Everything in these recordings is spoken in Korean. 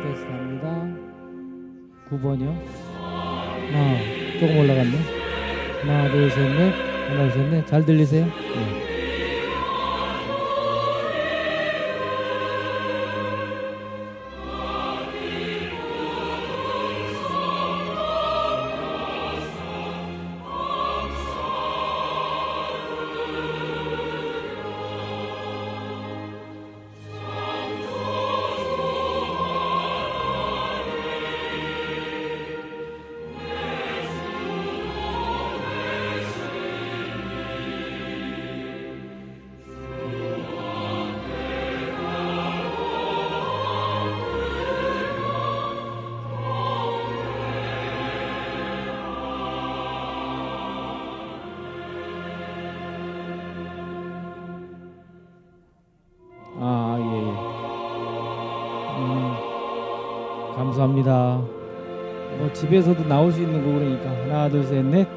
테스트 합니다. 9번이요. 조금 올라갔네. 하나, 둘, 셋, 넷. 하나, 둘, 셋, 넷. 잘 들리세요? 네. 예, 예. 감사합니다. 집에서도 나올 수 있는 곡이니까 하나, 둘, 셋, 넷.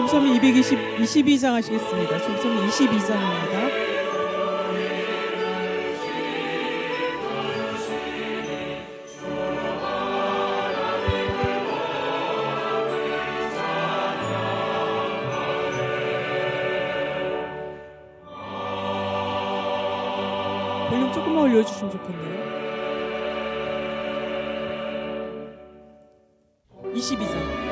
춤섬이 22장 하시겠습니다. 춤섬이 22장입니다. 한번 올려주시면 좋겠네요. 22장.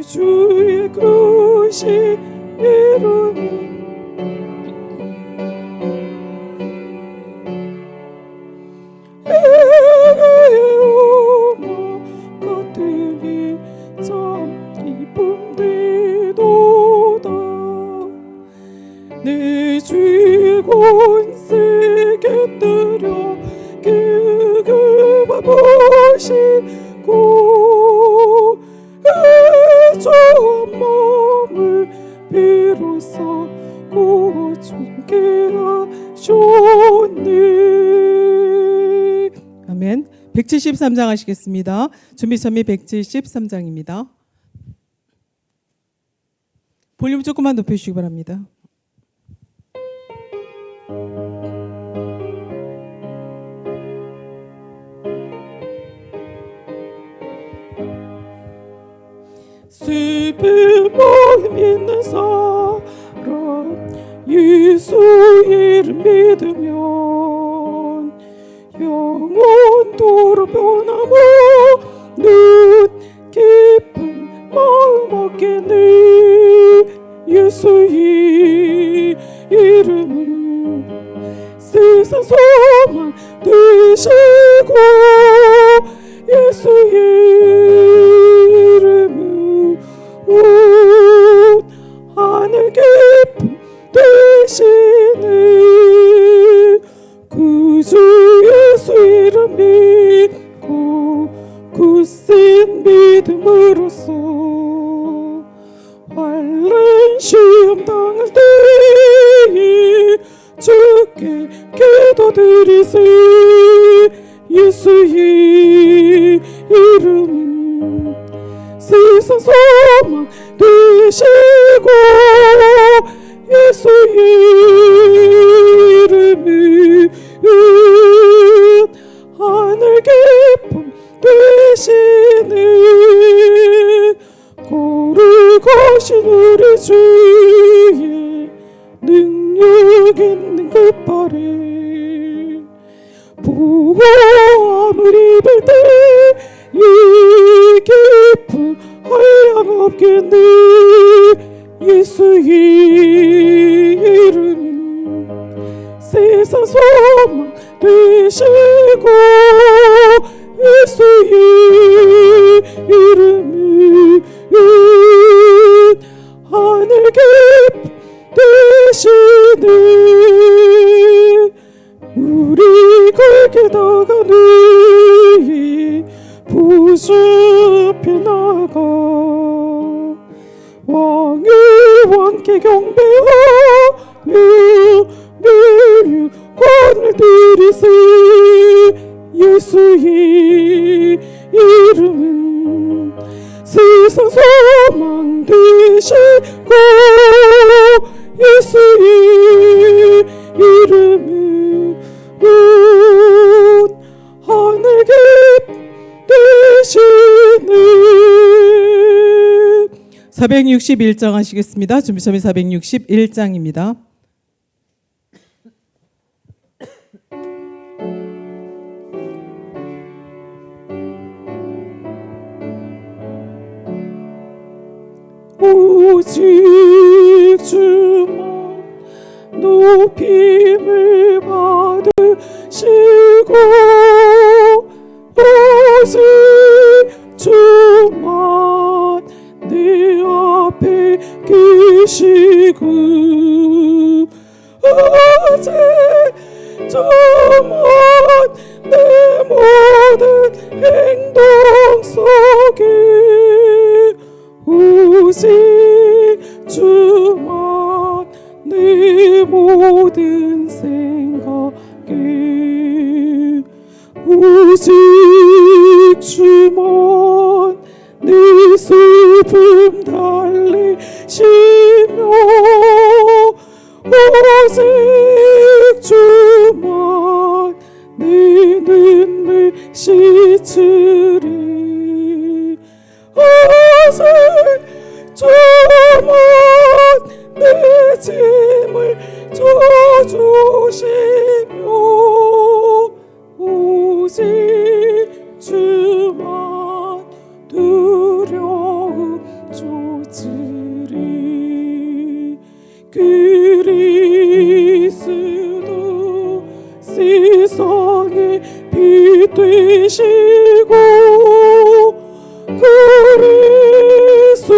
주의 크신 이름이 에게오마 같으니 참 기쁨되도다. 내 주의 권세게 들여 그가 보시고 저한 몸을 비로소 구주께 하셨네. 아멘. 173장 하시겠습니다. 준비선미 173장입니다. 볼륨 조금만 높여주시기 바랍니다. 슬픈 마음 있는 사람 예수 이름 믿으면 영원토록 변함없는 깊은 마음 얻겠네. 예수의 이름은 세상 소망 되시고 예수의 이름은 하늘 깊은 되시네. 구주 예수 이름 믿고 굳센 믿음으로써 환난 시험 당할 때에 주께 기도드리세. 예수의 이름은 세상 소망 되시고 예수의 이름은 하늘 깊음 되시네. 거룩하신 우리 주의 능력 있는 그 발에 보호함을 입을 때 이 깊은 한량 없겠네. 예수의 이름은 세상 소망 되시고 예수의 이름은 하늘 깊은 되시네. 우리가 길다가는 부습해 나가 왕의 왕께 경배하며 멸류관을 드리세. 예수의 이름은 세상 소망 되시고 예수의 이름은 하늘 깊은 되시네. 461장 하시겠습니다. 준비선미 461장입니다. 오직 주만 높임을 받으시고 오직 주만 내 앞에 계시고 오직 주만 내 모든 행동 속에 오직 주만 내 모든 생각에 오직 주만 내 슬픔 달래시며 오직 주만 내 눈물 씻으리 오직 주만 내 짐을 져주시며 오직 주만 두려움 조지리 그리스도 세상의 빛 되시고 그리스도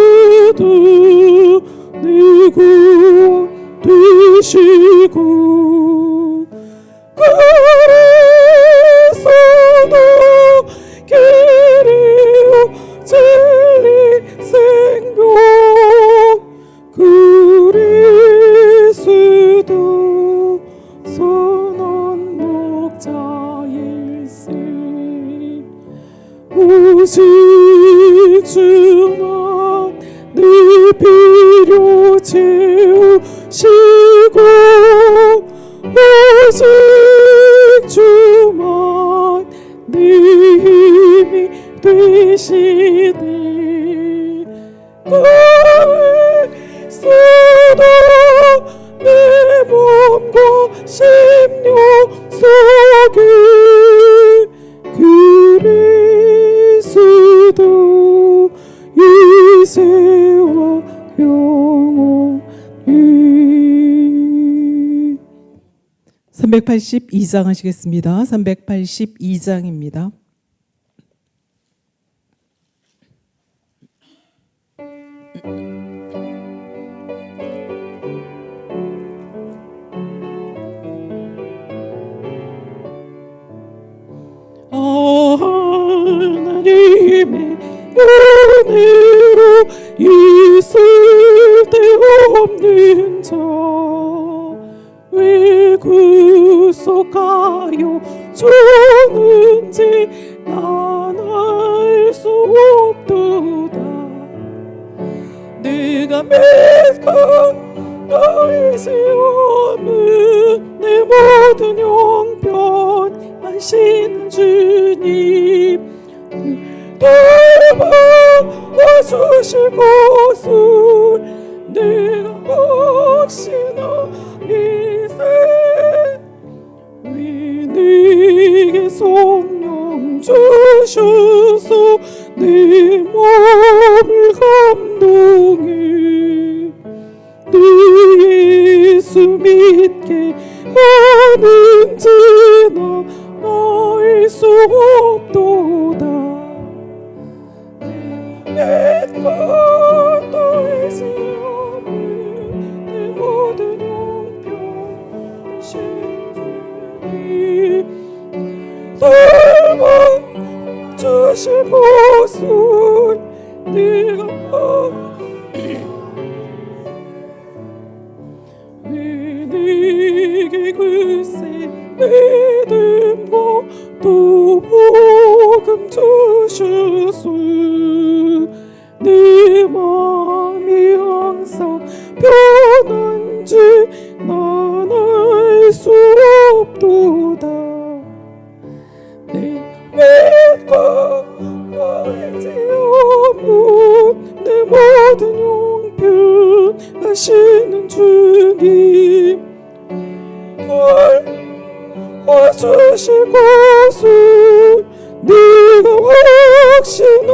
내 구원 되시고 그리스도 길이요 진리 생명 그리스도 선한 목자일세 오직 주만 내 필요 채우시고 오직 주만 내 힘이 되시네 그리스도 내 몸과 심령 속에 그리스도 이제와 영원히 382장 하시겠습니다. 382장입니다. 하나님의 은혜로 있을 데 없는 자 왜 구속하여 주는지 난 알 수 없도다 내가 믿고 너의 시험은 내 모든 형편 하시는 주님 돌봐주실 것을 내가 혹시나 믿세 왜 내게 성령 주셔서 내 몸을 감동해 네 예수 믿게 하는지 나 알 수 없도다 믿고 너의 시험을 내 모든 형편 신주님 돌봐주실 것을 내가 왜 내게 글쎄 믿음과 또 복음 주셔서 내 마음이 항상 변한지 난 알 수 없도다 내 믿고 너의 지어문 내 모든 형편 하시는 주님 도와주실 것을 네가 혹시나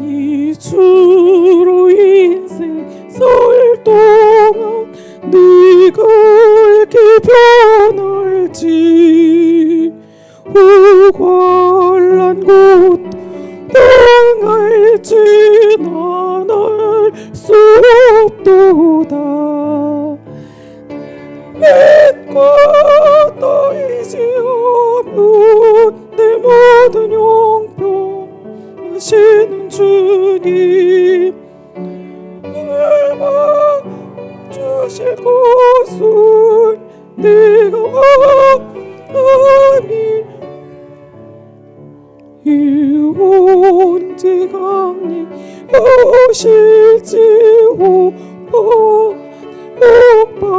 이 주로 인생 살 동안 네가 이렇게 변할지 오관란 곳 당할지 난 알 수 없도다 믿고 너이지어문 내 모든 용병 하시는 주님 얼마 주실 것을 내가 아니 이 언제 강리 오실지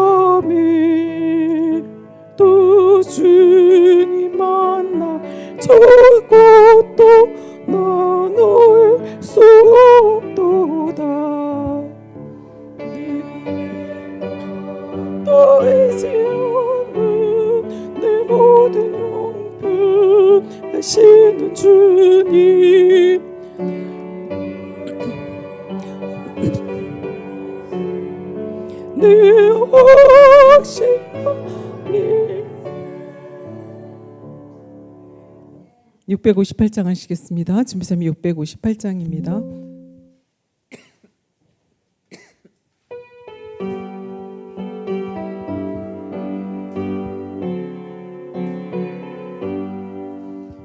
오밤에 또 주님 만나 저 곳도 나눌 수 없도다 너의 지어는 내 모든 용품 하시는 주님 내 확신함이 658장 하시겠습니다. 준비사님 658장입니다.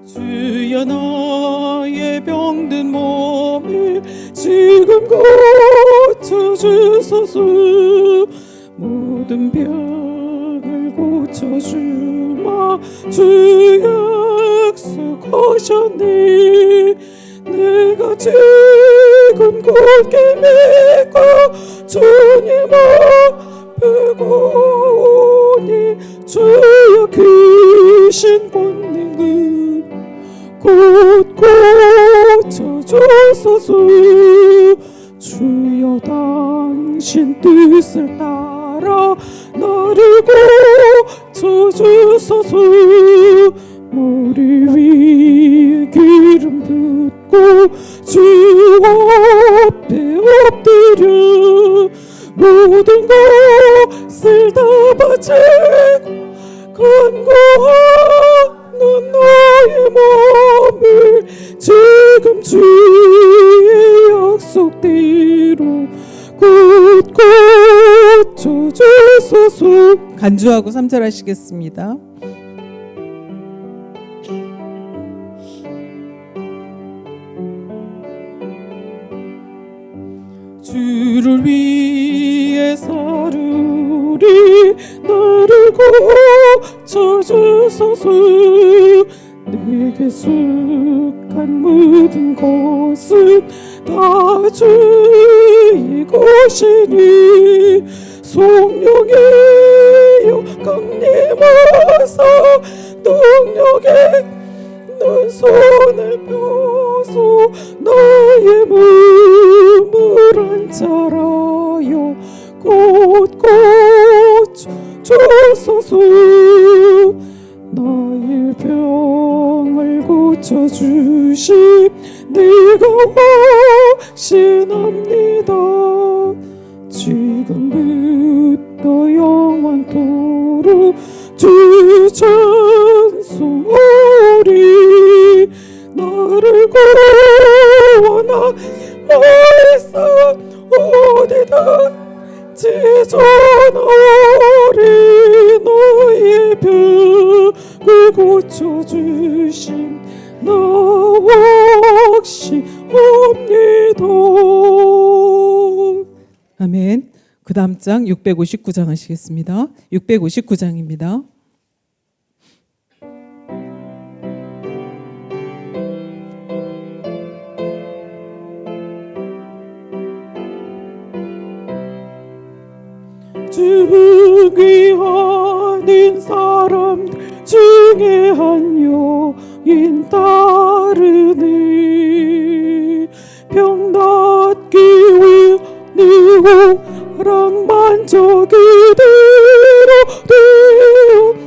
주여 나의 병든 몸을 지금 고쳐주소서 모든 병을 고쳐주마 주 약속하셨네 내가 지금 굳게 믿고 주님 앞에 오니 주여 귀신 권능을 곧 고쳐주소서 주여 당신 뜻을 따라 나를 고쳐주소서 머리 위에 기름 붓고 주 앞에 엎드려 모든 것을 다 바치고 간구하는 너의 몸을 지금 주의 약속대로 곧 고쳐주소서 간주하고 3절 하시겠습니다. 주를 위해 살으리 나를 고쳐주소서 내게 속한 모든 것은 다 주의 것이니 성령이여 강림하사 능력에 넌 손을 펴서 나의 몸을 안찰하여 곧 고쳐주소서 나의 병을 고쳐주심 내가 확신합니다 지금부터 영원토록 주 찬송하리 나를 구원하 말씀 어디든지 전하리 너의 병을 고쳐주신 나 확신합니다. 아멘. 그 다음 장 659장 하시겠습니다. 659장입니다. 주의 아닌 사람들 중에 한 여인 따르니 병 낫기 위해 네 호랑 만져기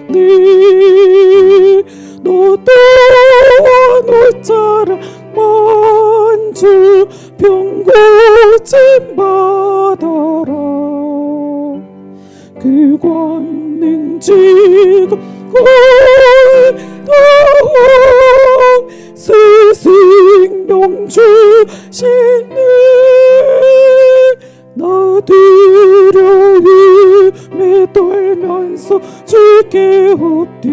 되었니 너 또한 옷자락 만져 병 고침 받아라 그 권능 지금 고이도록 스승명 주시니 나들여 힘에 떨면서 주께 엎드려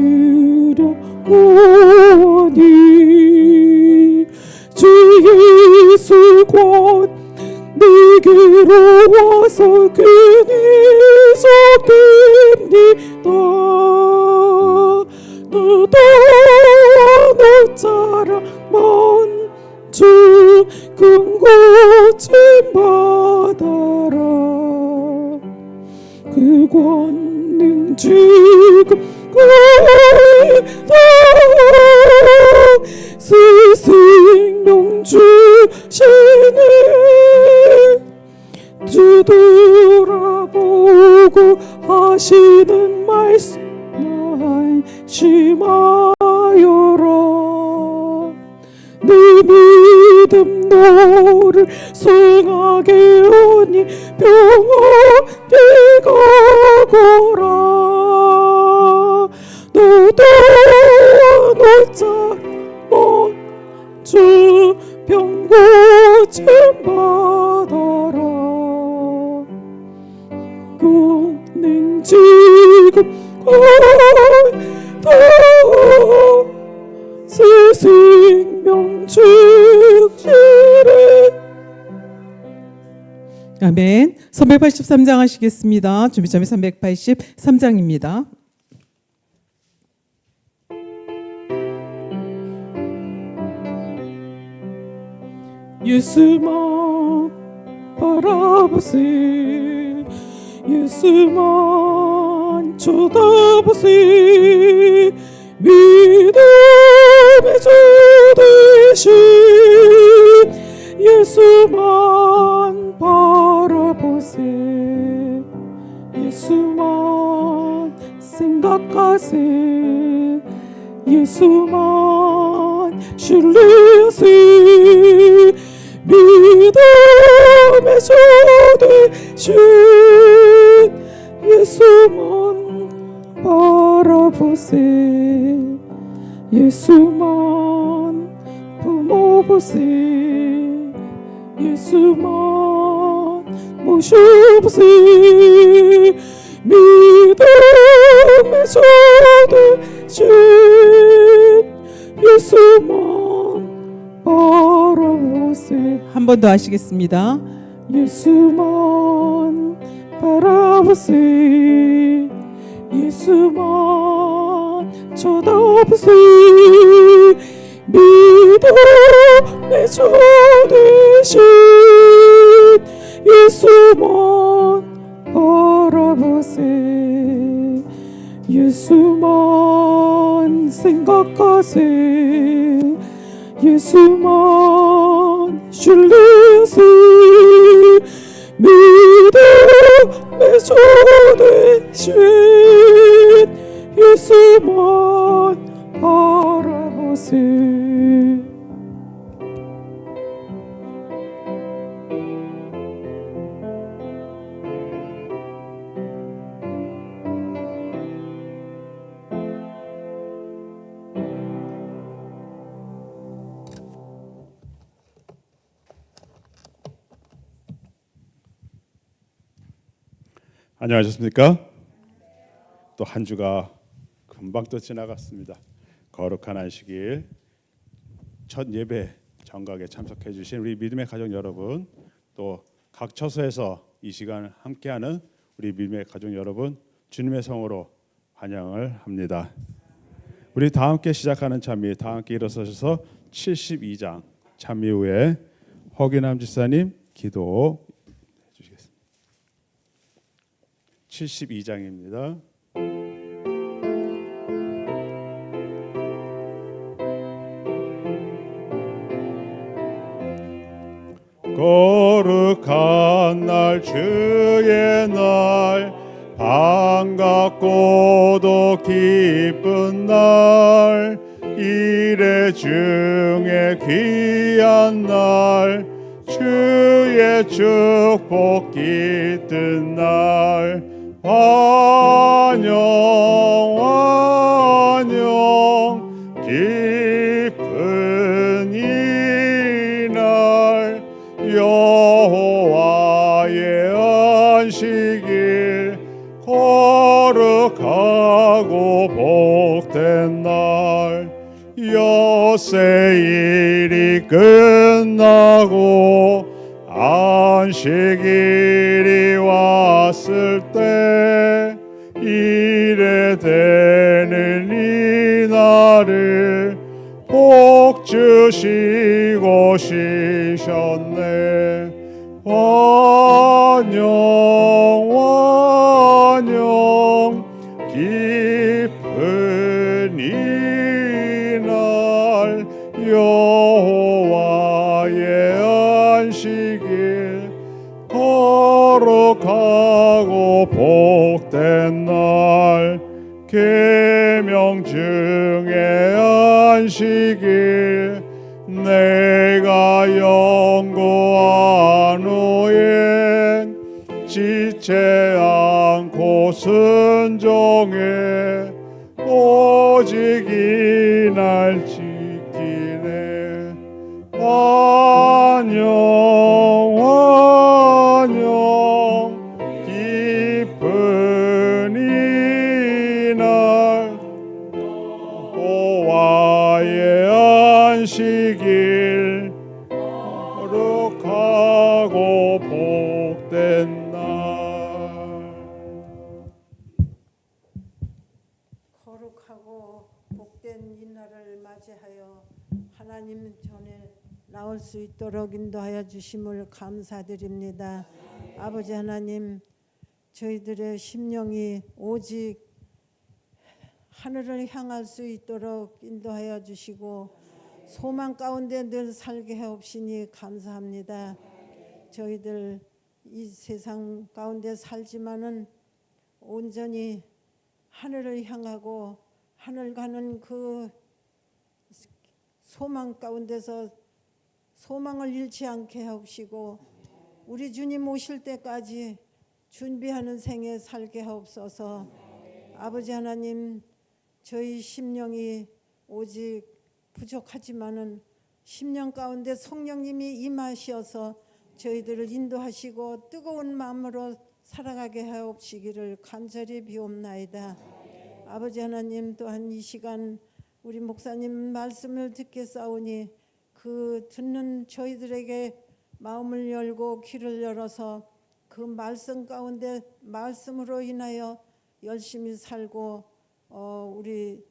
내게로 와서 괜히 속됩니다. 너도 자라 먼저 근고침 받아라. 그 권능 지금 거의다 새 생명 주시네. 뒤돌아보고 하시는 말씀 안심하여라. 내 믿음 너를 수행하게 하니 평안히 가거라. 너도 너자 먼저 병고침 받아라. 권능 지금 거의다 새 생명 즉시래. 아멘. 383장 하시겠습니다. 준비점이 383장입니다. 예수만 바라보세. 예수만 쳐다보세. 믿음의 주 되신 예수만 바라보세. 예수만 생각하세. 예수만 신뢰하세. 믿음의 주 되신 예수만 바라보세. 예수만 품어보세. 예수만 모셔보세. 믿음의 주 되신 예수만 바라보세. 한 번 더 하시겠습니다. 예수만 바라보세. 예수만 쳐다보세. 믿음의 주 되신 예수만 바라보세. 예수만 생각하세. 예수만 신뢰하세. 믿음의 주 되신 예수만 바라보세. 안녕하셨습니까? 또 한 주가 금방 또 지나갔습니다. 거룩한 안식일 첫 예배 정각에 참석해 주신 우리 믿음의 가족 여러분, 또 각 처소에서 이 시간을 함께하는 우리 믿음의 가족 여러분, 주님의 성으로 환영을 합니다. 우리 다 함께 시작하는 찬미, 다 함께 일어서셔서 72장 찬미 후에 허기남 지사님 기도 72장입니다. 거룩한 날 주의 날 반갑고도 기쁜 날 이래 중에 귀한 날 주의 축복 깃든 날 환영 환영 기쁜 이날 여호와의 안식일 거룩하고 복된 날 엿새 일이 끝나고 안식일이 왔을 때 이래 되는 이 날을 복 주시고 쉬셨네. 환영 환영 깊은 이날 여호와의 안식일 거룩하고 복된 날 계명 중에 안식일 내가 연구한 후엔 지체 않고 순종해 오직 이날 지키네. 환영 환영 깊은 이날 여호와의 안식일 거룩하고 복된 날. 거룩하고 복된 이날을 맞이하여 하나님 전에 나올 수 있도록 인도하여 주심을 감사드립니다. 아버지 하나님, 저희들의 심령이 오직 하늘을 향할 수 있도록 인도하여 주시고 소망 가운데 늘 살게 하옵시니 감사합니다. 저희들 이 세상 가운데 살지만은 온전히 하늘을 향하고 하늘 가는 그 소망 가운데서 소망을 잃지 않게 하옵시고 우리 주님 오실 때까지 준비하는 생에 살게 하옵소서. 아버지 하나님, 저희 심령이 오직 부족하지만은 심령 가운데 성령님이 임하셔서 저희들을 인도하시고 뜨거운 마음으로 살아가게 하옵시기를 간절히 비옵나이다. 아버지 하나님, 또한 이 시간 우리 목사님 말씀을 듣겠사오니 그 듣는 저희들에게 마음을 열고 귀를 열어서 그 말씀 가운데 말씀으로 인하여 열심히 살고 우리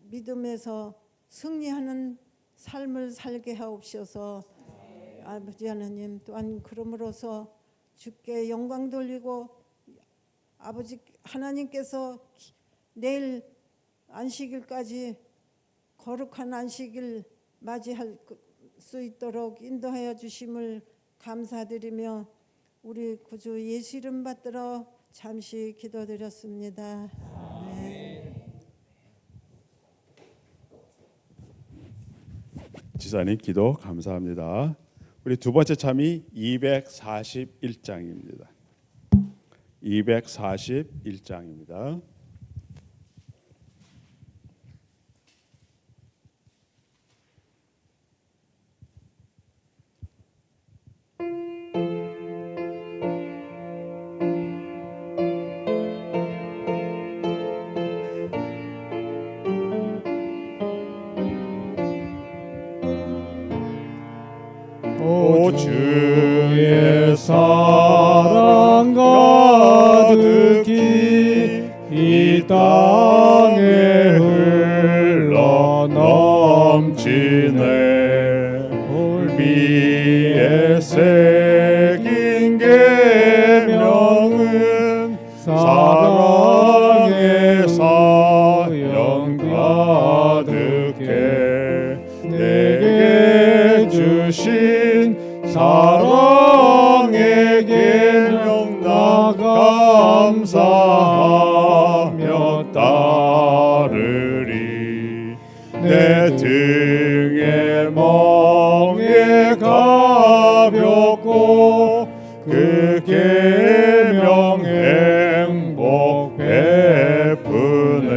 믿음에서 승리하는 삶을 살게 하옵소서. 아버지 하나님, 또한 그러므로서 주께 영광 돌리고 아버지 하나님께서 내일 안식일까지 거룩한 안식일 맞이할 수 있도록 인도하여 주심을 감사드리며 우리 구주 예수 이름 받들어 잠시 기도드렸습니다. 아멘. 지사님 기도 감사합니다. 우리 두 번째 참이 241장입니다. 241장입니다. 오 주의 사랑 가득히 이 땅에 흘러 넘치네. 울비에 새긴 계명은 사랑의 사연 가득해. 내게 주신 사랑의 계명 나 감사하며 따르리. 내 등의 멍에 가볍고 그 계명 행복 베푸네.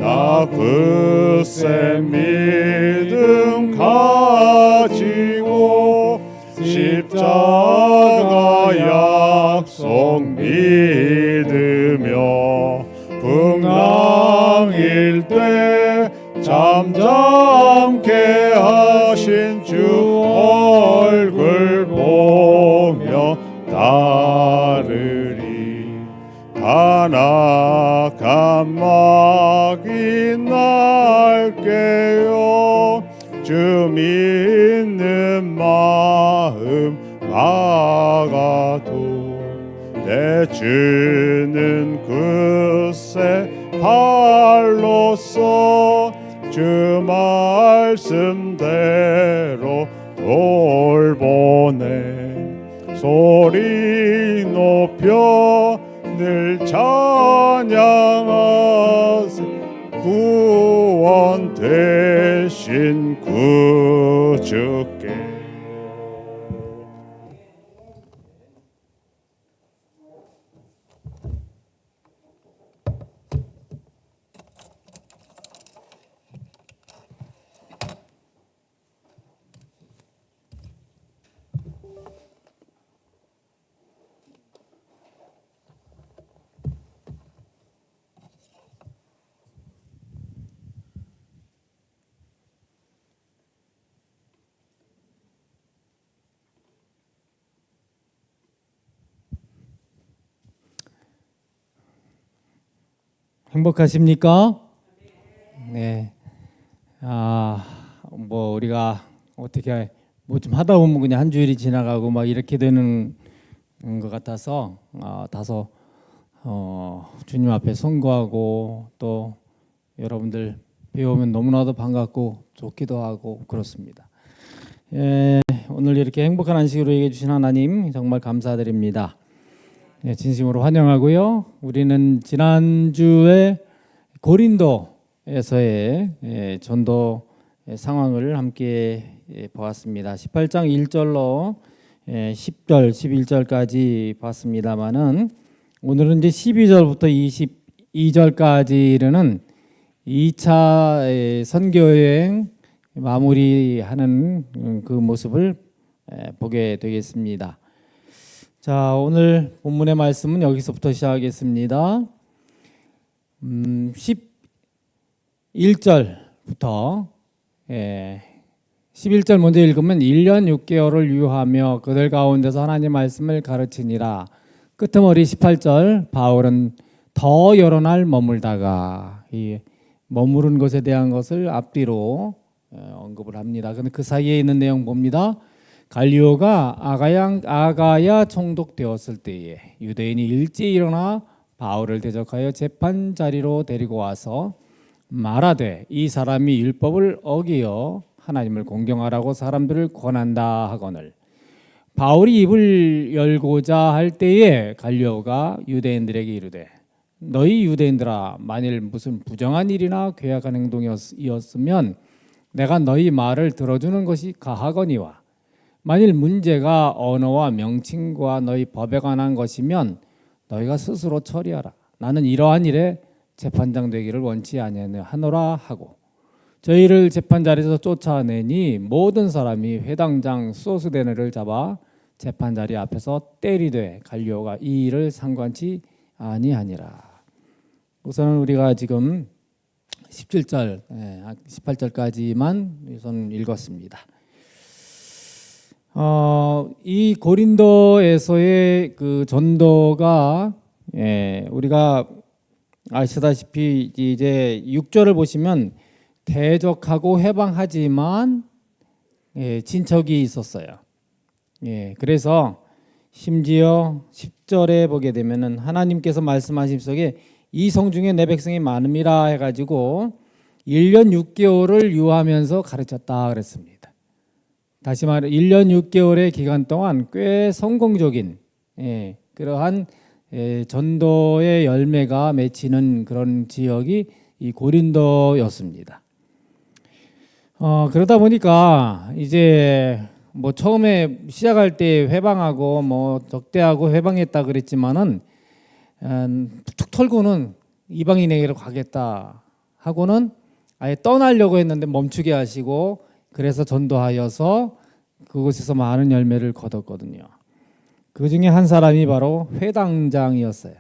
나 굳센 믿음 가지고 십자가 약속 믿으며 풍랑일 때 잠잠케 하신 주 얼굴 사막이 날게요. 주 믿는 마음 막아도 내 주는 그새 발로써 주 말씀대로 돌보네. 소리 높여 늘 찬양하세. 구원 되신 구주께. 행복하십니까? 네. 뭐 우리가 어떻게 뭐 좀 하다 보면 그냥 한 주일이 지나가고 막 이렇게 되는 것 같아서 다소 주님 앞에 선거하고 또 여러분들 배우면 너무나도 반갑고 좋기도 하고 그렇습니다. 오늘 이렇게 행복한 안식으로 얘기해 주신 하나님 정말 감사드립니다. 진심으로 환영하고요. 우리는 지난주에 고린도에서의 전도 상황을 함께 보았습니다. 18장 1절로 10절, 11절까지 봤습니다만은 오늘은 이제 12절부터 22절까지는 2차 선교여행 마무리하는 그 모습을 보게 되겠습니다. 자, 오늘 본문의 말씀은 여기서부터 시작하겠습니다. 11절부터 11절 먼저 읽으면 1년 6개월을 유하며 그들 가운데서 하나님의 말씀을 가르치니라. 끄트머리 18절 바울은 더 여러 날 머물다가 이 머무른 것에 대한 것을 앞뒤로 언급을 합니다. 근데 그 사이에 있는 내용 봅니다. 갈리오가 아가야 총독되었을 때에 유대인이 일찍 일어나 바울을 대적하여 재판 자리로 데리고 와서 말하되 이 사람이 율법을 어기어 하나님을 공경하라고 사람들을 권한다 하거늘 바울이 입을 열고자 할 때에 갈리오가 유대인들에게 이르되 너희 유대인들아 만일 무슨 부정한 일이나 괴악한 행동이었으면 내가 너희 말을 들어주는 것이 가하거니와 만일 문제가 언어와 명칭과 너희 법에 관한 것이면 너희가 스스로 처리하라. 나는 이러한 일에 재판장 되기를 원치 아니하노라 하고 저희를 재판 자리에서 쫓아내니 모든 사람이 회당장 소스데네를 잡아 재판 자리 앞에서 때리되 갈리오가 이 일을 상관치 아니하니라. 우선 우리가 지금 17절, 18절까지만 우선 읽었습니다. 이 고린도에서의 그 전도가 우리가 아시다시피 이제 6절을 보시면 대적하고 해방하지만 진척이 있었어요. 그래서 심지어 10절에 보게 되면은 하나님께서 말씀하신 속에 이 성 중에 내 백성이 많음이라 해가지고 1년 6개월을 유하면서 가르쳤다 그랬습니다. 다시 말해 1년 6개월의 기간 동안 꽤 성공적인 그러한 전도의 열매가 맺히는 그런 지역이 이 고린도였습니다. 그러다 보니까 이제 뭐 처음에 시작할 때 회방하고 뭐 적대하고 회방했다 그랬지만은 툭 털고는 이방인에게로 가겠다 하고는 아예 떠나려고 했는데 멈추게 하시고 그래서 전도하여서 그곳에서 많은 열매를 거뒀거든요. 그 중에 한 사람이 바로 회당장이었어요.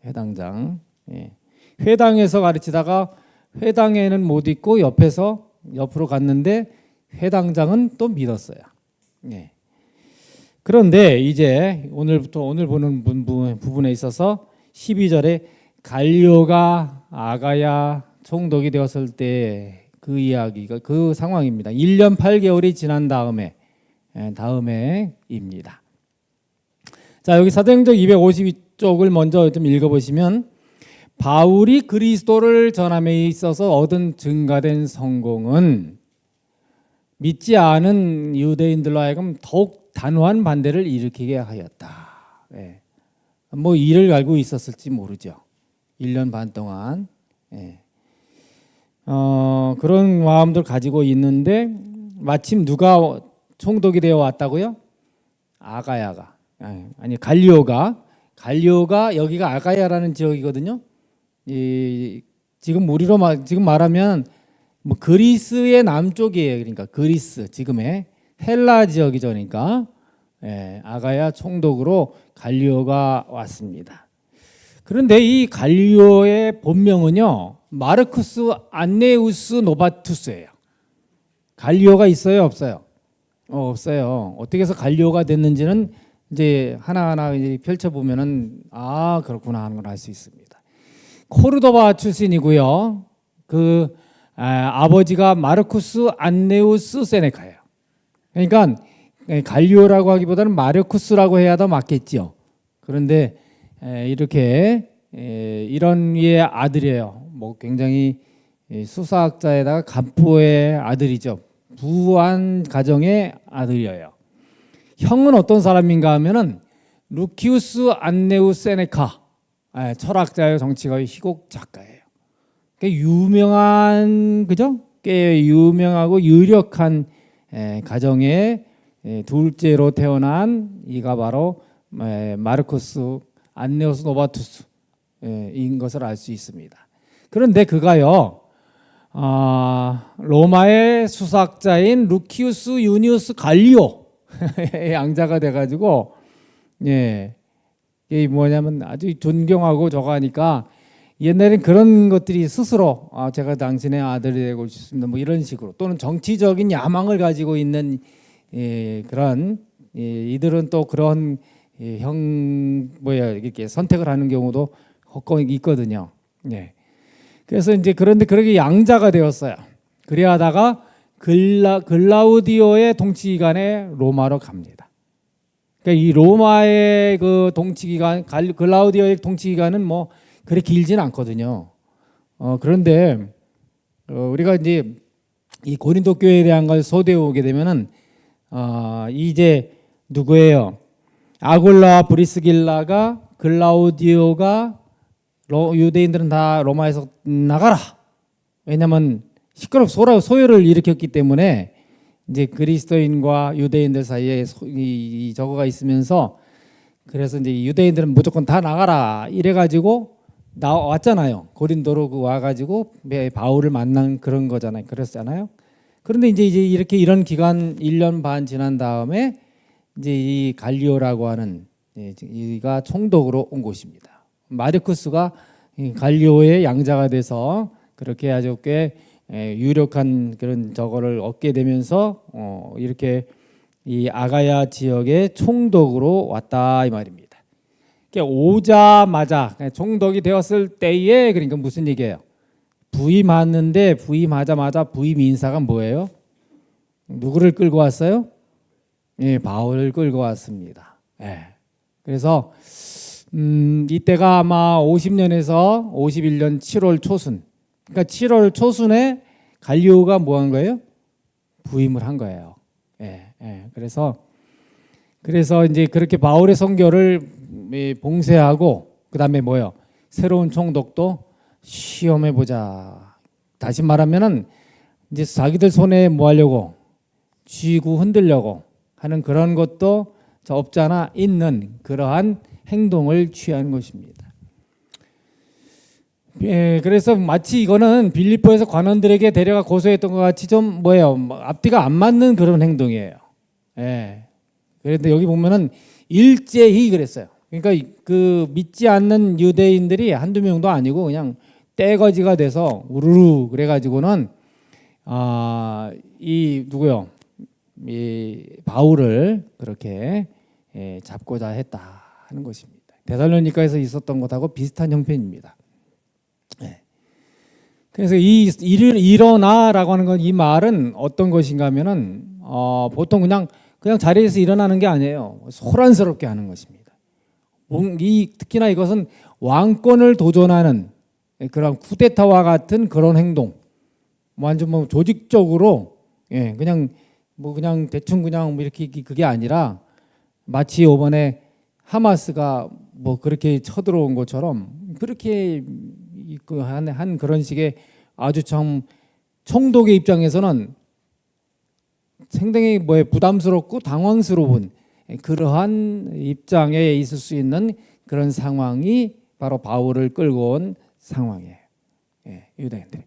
회당장. 회당에서 가르치다가 회당에는 못 있고 옆으로 갔는데 회당장은 또 믿었어요. 그런데 이제 오늘 보는 부분에 있어서 12절에 갈리오가 아가야 총독이 되었을 때 그 이야기가 그 상황입니다. 1년 8개월이 지난 다음에입니다. 자, 여기 사도행전 252쪽을 먼저 좀 읽어보시면 바울이 그리스도를 전함에 있어서 얻은 증가된 성공은 믿지 않은 유대인들로 하여금 더욱 단호한 반대를 일으키게 하였다. 예. 뭐 이를 알고 있었을지 모르죠. 1년 반 동안. 예. 그런 마음들 가지고 있는데 마침 누가 총독이 되어 왔다고요? 아가야가. 아니 갈리오가 여기가 아가야라는 지역이거든요. 지금 우리로 지금 말하면 뭐 그리스의 남쪽이에요. 그러니까 그리스 지금의 헬라 지역이죠. 그러니까 아가야 총독으로 갈리오가 왔습니다. 그런데 이 갈리오의 본명은요 마르쿠스 안네우스 노바투스예요. 갈리오가 있어요, 없어요? 없어요. 어떻게 해서 갈리오가 됐는지는 이제 하나하나 이제 펼쳐보면은 아 그렇구나 하는 걸 알 수 있습니다. 코르도바 출신이고요. 아버지가 마르쿠스 안네우스 세네카예요. 그러니까 갈리오라고 하기보다는 마르쿠스라고 해야 더 맞겠죠. 그런데 이렇게 이런 류의 아들이에요. 뭐 굉장히 수사학자에다가 간부의 아들이죠. 부한 가정의 아들이에요. 형은 어떤 사람인가 하면은 루키우스 안네우스 세네카, 철학자예요. 정치가의 희곡 작가예요. 유명한 그죠? 꽤 유명하고 유력한 가정의 둘째로 태어난 이가 바로 마르쿠스 안네우스 노바투스인 것을 알 수 있습니다. 그런데 그가요 로마의 수사학자인 루키우스 유니우스 갈리오 양자가 돼가지고 이게 뭐냐면 아주 존경하고 저거 하니까 옛날엔 그런 것들이 스스로 제가 당신의 아들이 되고 싶습니다 뭐 이런 식으로 또는 정치적인 야망을 가지고 있는 그런 이들은 또 그런 이렇게 선택을 하는 경우도 있거든요. 그래서 이제 그런데 그렇게 양자가 되었어요. 그래하다가 글라우디오의 통치 기간에 로마로 갑니다. 그러니까 이 로마의 그 통치 기간, 글라우디오의 통치 기간은 뭐 그렇게 길지는 않거든요. 그런데 우리가 이제 이 고린도 교회에 대한 걸 소개해 오게 되면은 이제 누구예요? 아굴라와 브리스길라가 글라우디오가 유대인들은 다 로마에서 나가라. 왜냐하면 소요를 일으켰기 때문에 이제 그리스도인과 유대인들 사이에 저거가 있으면서 그래서 이제 유대인들은 무조건 다 나가라 이래가지고 나왔잖아요. 고린도로 와가지고 바울을 만난 그런 거잖아요. 그랬잖아요. 그런데 이제 이렇게 이런 기간 1년 반 지난 다음에 이제 이 갈리오라고 하는 이가 총독으로 온 곳입니다. 마르쿠스가 갈리오의 양자가 돼서 그렇게 아주 꽤 유력한 그런 저거를 얻게 되면서 이렇게 이 아가야 지역의 총독으로 왔다 이 말입니다. 오자마자 총독이 되었을 때에 그러니까 무슨 얘기예요? 부임하는데 부임하자마자 부임 인사가 뭐예요? 누구를 끌고 왔어요? 바울을 끌고 왔습니다. 그래서 이때가 아마 50년에서 51년 7월 초순. 그러니까 7월 초순에 갈리오가 뭐 한 거예요? 부임을 한 거예요. 그래서 이제 그렇게 바울의 선교를 봉쇄하고 그다음에 뭐요? 새로운 총독도 시험해 보자. 다시 말하면은 이제 자기들 손에 뭐 하려고 쥐고 흔들려고 하는 그런 것도 없잖아 있는 그러한 행동을 취한 것입니다. 그래서 마치 이거는 빌립보에서 관원들에게 데려가 고소했던 것 같이 좀 앞뒤가 안 맞는 그런 행동이에요. 그런데 여기 보면은 일제히 그랬어요. 그러니까 그 믿지 않는 유대인들이 한두 명도 아니고 그냥 떼거지가 돼서 우르르 그래가지고는 이 누구요? 이 바울을 그렇게 잡고자 했다 하는 것입니다. 데살로니가에서 있었던 것하고 비슷한 형편입니다. 그래서 이 일을 일어나라고 하는 건 이 말은 어떤 것인가 하면은 보통 그냥 자리에서 일어나는 게 아니에요. 소란스럽게 하는 것입니다. 특히나 이것은 왕권을 도전하는 그런 쿠데타와 같은 그런 행동, 완전 뭐 조직적으로 그냥 대충 그냥 뭐 이렇게 그게 아니라 마치 이번에 하마스가 뭐 그렇게 쳐들어온 것처럼 그렇게 한 그런 식의 아주 참 총독의 입장에서는 상당히 부담스럽고 당황스러운 그러한 입장에 있을 수 있는 그런 상황이 바로 바울을 끌고 온 상황이에요. 유대인들이.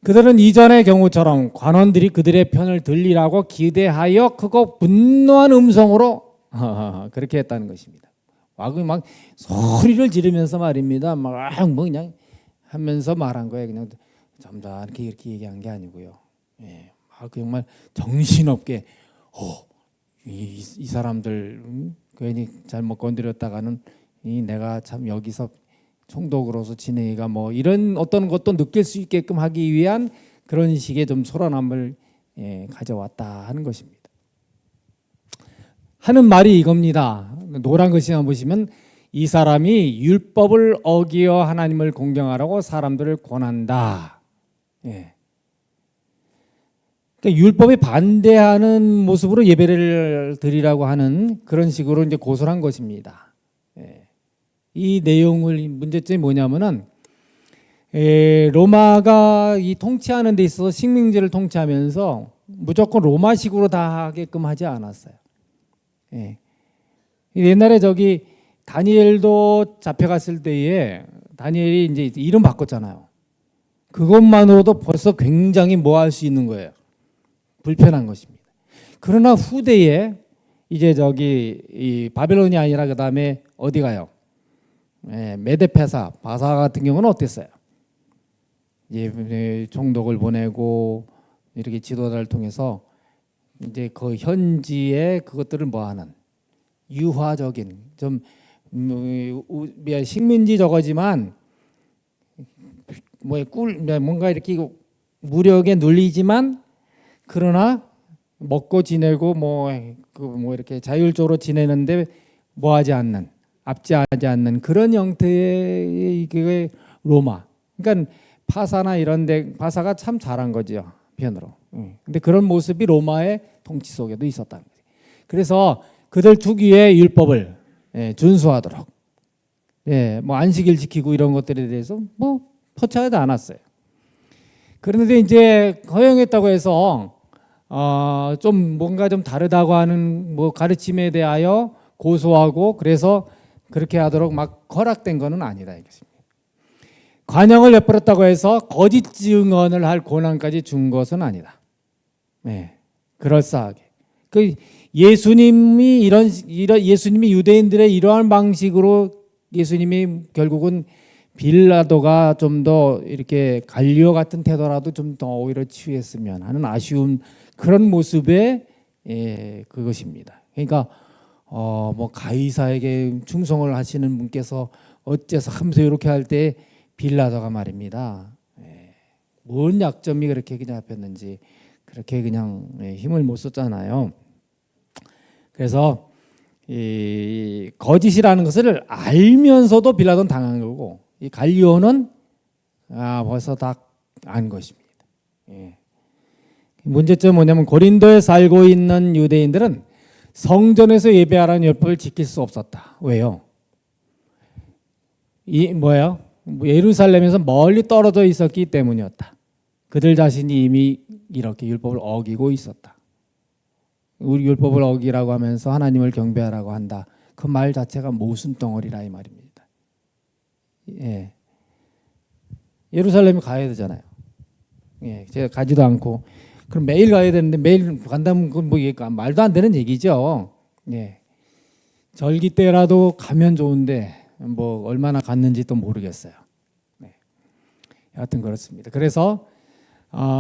그들은 이전의 경우처럼 관원들이 그들의 편을 들리라고 기대하여 크고 분노한 음성으로 그렇게 했다는 것입니다. 막 소리를 지르면서 말입니다. 막 뭐 그냥 하면서 말한 거예요. 그냥 점잖게 이렇게 얘기한 게 아니고요. 정말 정신없게 이 사람들 괜히 잘못 건드렸다가는 내가 참 여기서 총독으로서 지내기가 뭐 이런 어떤 것도 느낄 수 있게끔 하기 위한 그런 식의 좀 소란함을 가져왔다 하는 것입니다. 하는 말이 이겁니다. 노란 글씨만 보시면 이 사람이 율법을 어기어 하나님을 공경하라고 사람들을 권한다. 그러니까 율법에 반대하는 모습으로 예배를 드리라고 하는 그런 식으로 이제 고소를 한 것입니다. 이 내용을 문제점이 뭐냐면은 로마가 이 통치하는 데 있어서 식민지를 통치하면서 무조건 로마식으로 다 하게끔 하지 않았어요. 옛날에 다니엘도 잡혀갔을 때에 다니엘이 이제 이름 바꿨잖아요. 그것만으로도 벌써 굉장히 뭐 할 수 있는 거예요. 불편한 것입니다. 그러나 후대에 이제 이 바벨론이 아니라 그 다음에 어디 가요? 메데페사, 바사 같은 경우는 어땠어요? 총독을 보내고 이렇게 지도자를 통해서 이제 그 현지의 그것들을 뭐하는 유화적인 좀 식민지 저거지만 뭔가 이렇게 무력에 눌리지만 그러나 먹고 지내고 이렇게 자율적으로 지내는데 뭐하지 않는 압제하지 않는 그런 형태의 이게 로마. 그러니까 파사나 이런데 파사가 참 잘한 거죠 편으로. 근데 그런 모습이 로마의 통치 속에도 있었다는 거예요. 그래서 그들 특유의 율법을 준수하도록 뭐 안식일 지키고 이런 것들에 대해서 뭐 터치하지 않았어요. 그런데 이제 허용했다고 해서 좀 뭔가 좀 다르다고 하는 뭐 가르침에 대하여 고소하고 그래서 그렇게 하도록 막 허락된 것은 아니다 이것입니다. 관영을 내버렸다고 해서 거짓 증언을 할 권한까지 준 것은 아니다. 그럴싸하게. 예수님이 예수님이 유대인들의 이러한 방식으로 예수님이 결국은 빌라도가 좀 더 이렇게 갈리오 같은 태도라도 좀 더 오히려 취했으면 하는 아쉬운 그런 모습의 그것입니다. 그러니까 뭐 가이사에게 충성을 하시는 분께서 어째서 하면서 이렇게 할 때 빌라도가 말입니다. 뭔 약점이 그렇게 그냥 잡혔는지 그렇게 그냥 힘을 못 썼잖아요. 그래서 이 거짓이라는 것을 알면서도 빌라도는 당한 거고 이 갈리오는 벌써 다 안 것입니다. 문제점은 뭐냐면 고린도에 살고 있는 유대인들은 성전에서 예배하라는 율법을 지킬 수 없었다. 왜요? 예루살렘에서 멀리 떨어져 있었기 때문이었다. 그들 자신이 이미 이렇게 율법을 어기고 있었다. 우리 율법을 어기라고 하면서 하나님을 경배하라고 한다. 그 말 자체가 모순덩어리라 이 말입니다. 예루살렘에 가야 되잖아요. 제가 가지도 않고 그럼 매일 가야 되는데 매일 간다면 그건 뭐 말도 안 되는 얘기죠. 절기 때라도 가면 좋은데 뭐 얼마나 갔는지 또 모르겠어요. 여하튼 그렇습니다. 그래서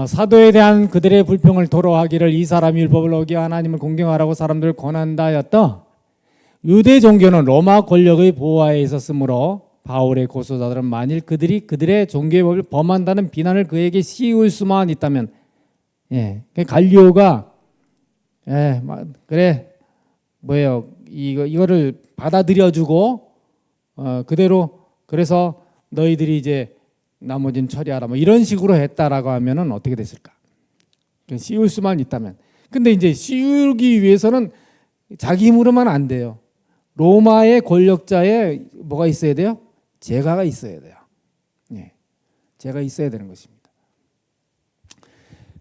사도에 대한 그들의 불평을 토로하기를 이 사람이 율법을 어기어 하나님을 공경하라고 사람들을 권한다였다. 유대 종교는 로마 권력의 보호하에 있었으므로 바울의 고소자들은 만일 그들이 그들의 종교의 법을 범한다는 비난을 그에게 씌울 수만 있다면, 갈리오가 그래 뭐예요, 이거를 받아들여주고 그대로, 그래서 너희들이 이제 나머지는 처리하라 뭐 이런 식으로 했다라고 하면은 어떻게 됐을까? 씌울 수만 있다면. 근데 이제 씌우기 위해서는 자기 힘으로만 안 돼요. 로마의 권력자에 뭐가 있어야 돼요? 제가가 있어야 돼요. 제가 있어야 되는 것입니다.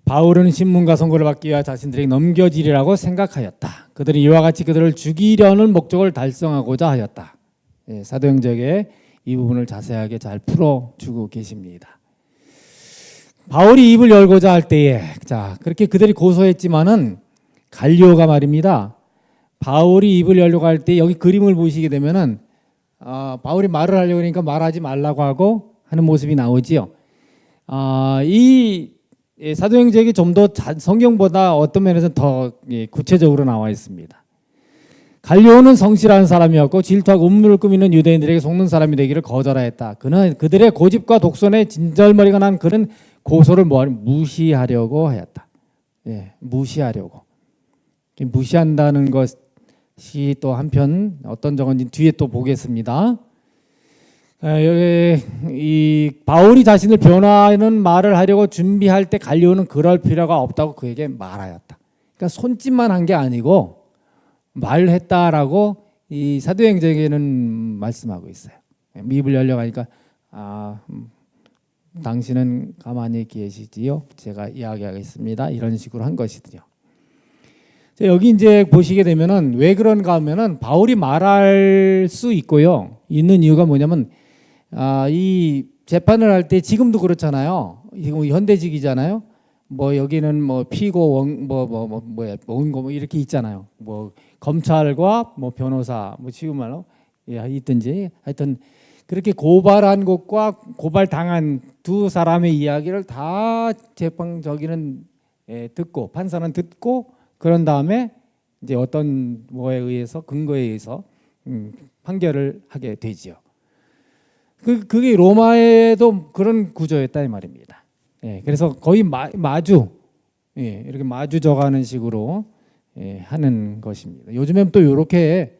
바울은 신문과 선고를 받기 위해 자신들에게 넘겨지리라고 생각하였다. 그들은 이와 같이 그들을 죽이려는 목적을 달성하고자 하였다. 사도행전에 이 부분을 자세하게 잘 풀어주고 계십니다. 바울이 입을 열고자 할 때에, 자, 그렇게 그들이 고소했지만은 갈리오가 말입니다. 바울이 입을 열려고 할 때 여기 그림을 보시게 되면은 바울이 말을 하려고 하니까 말하지 말라고 하고 하는 모습이 나오지요. 이 사도행전이 좀 더 성경보다 어떤 면에서 더 구체적으로 나와 있습니다. 갈리오는 성실한 사람이었고 질투하고 음모를 꾸미는 유대인들에게 속는 사람이 되기를 거절하였다. 그는 그들의 고집과 독선에 진절머리가 난 그는 고소를 무시하려고 하였다. 무시하려고. 무시한다는 것이 또 한편 어떤 적인지 뒤에 또 보겠습니다. 여기 이 바울이 자신을 변호하는 말을 하려고 준비할 때 갈리오는 그럴 필요가 없다고 그에게 말하였다. 그러니까 손짓만 한 게 아니고 말했다라고 이 사도행전에는 말씀하고 있어요. 입을 열려가니까 당신은 가만히 계시지요? 제가 이야기하겠습니다. 이런 식으로 한 것이더요. 여기 이제 보시게 되면은 왜 그런가 하면은 바울이 말할 수 있고요. 있는 이유가 뭐냐면 이 재판을 할 때 지금도 그렇잖아요. 지금 현대직이잖아요. 뭐 여기는 뭐 피고 원고 뭐 이렇게 있잖아요. 뭐 검찰과 뭐 변호사 뭐 지금 말로 있든지 하여튼 그렇게 고발한 것과 고발 당한 두 사람의 이야기를 다 재판 저기는 듣고 판사는 듣고 그런 다음에 이제 어떤 뭐에 의해서 근거에 의해서 판결을 하게 되지요. 그게 로마에도 그런 구조였다 이 말입니다. 그래서 거의 마주 이렇게 마주져가는 식으로 하는 것입니다. 요즘엔 또 이렇게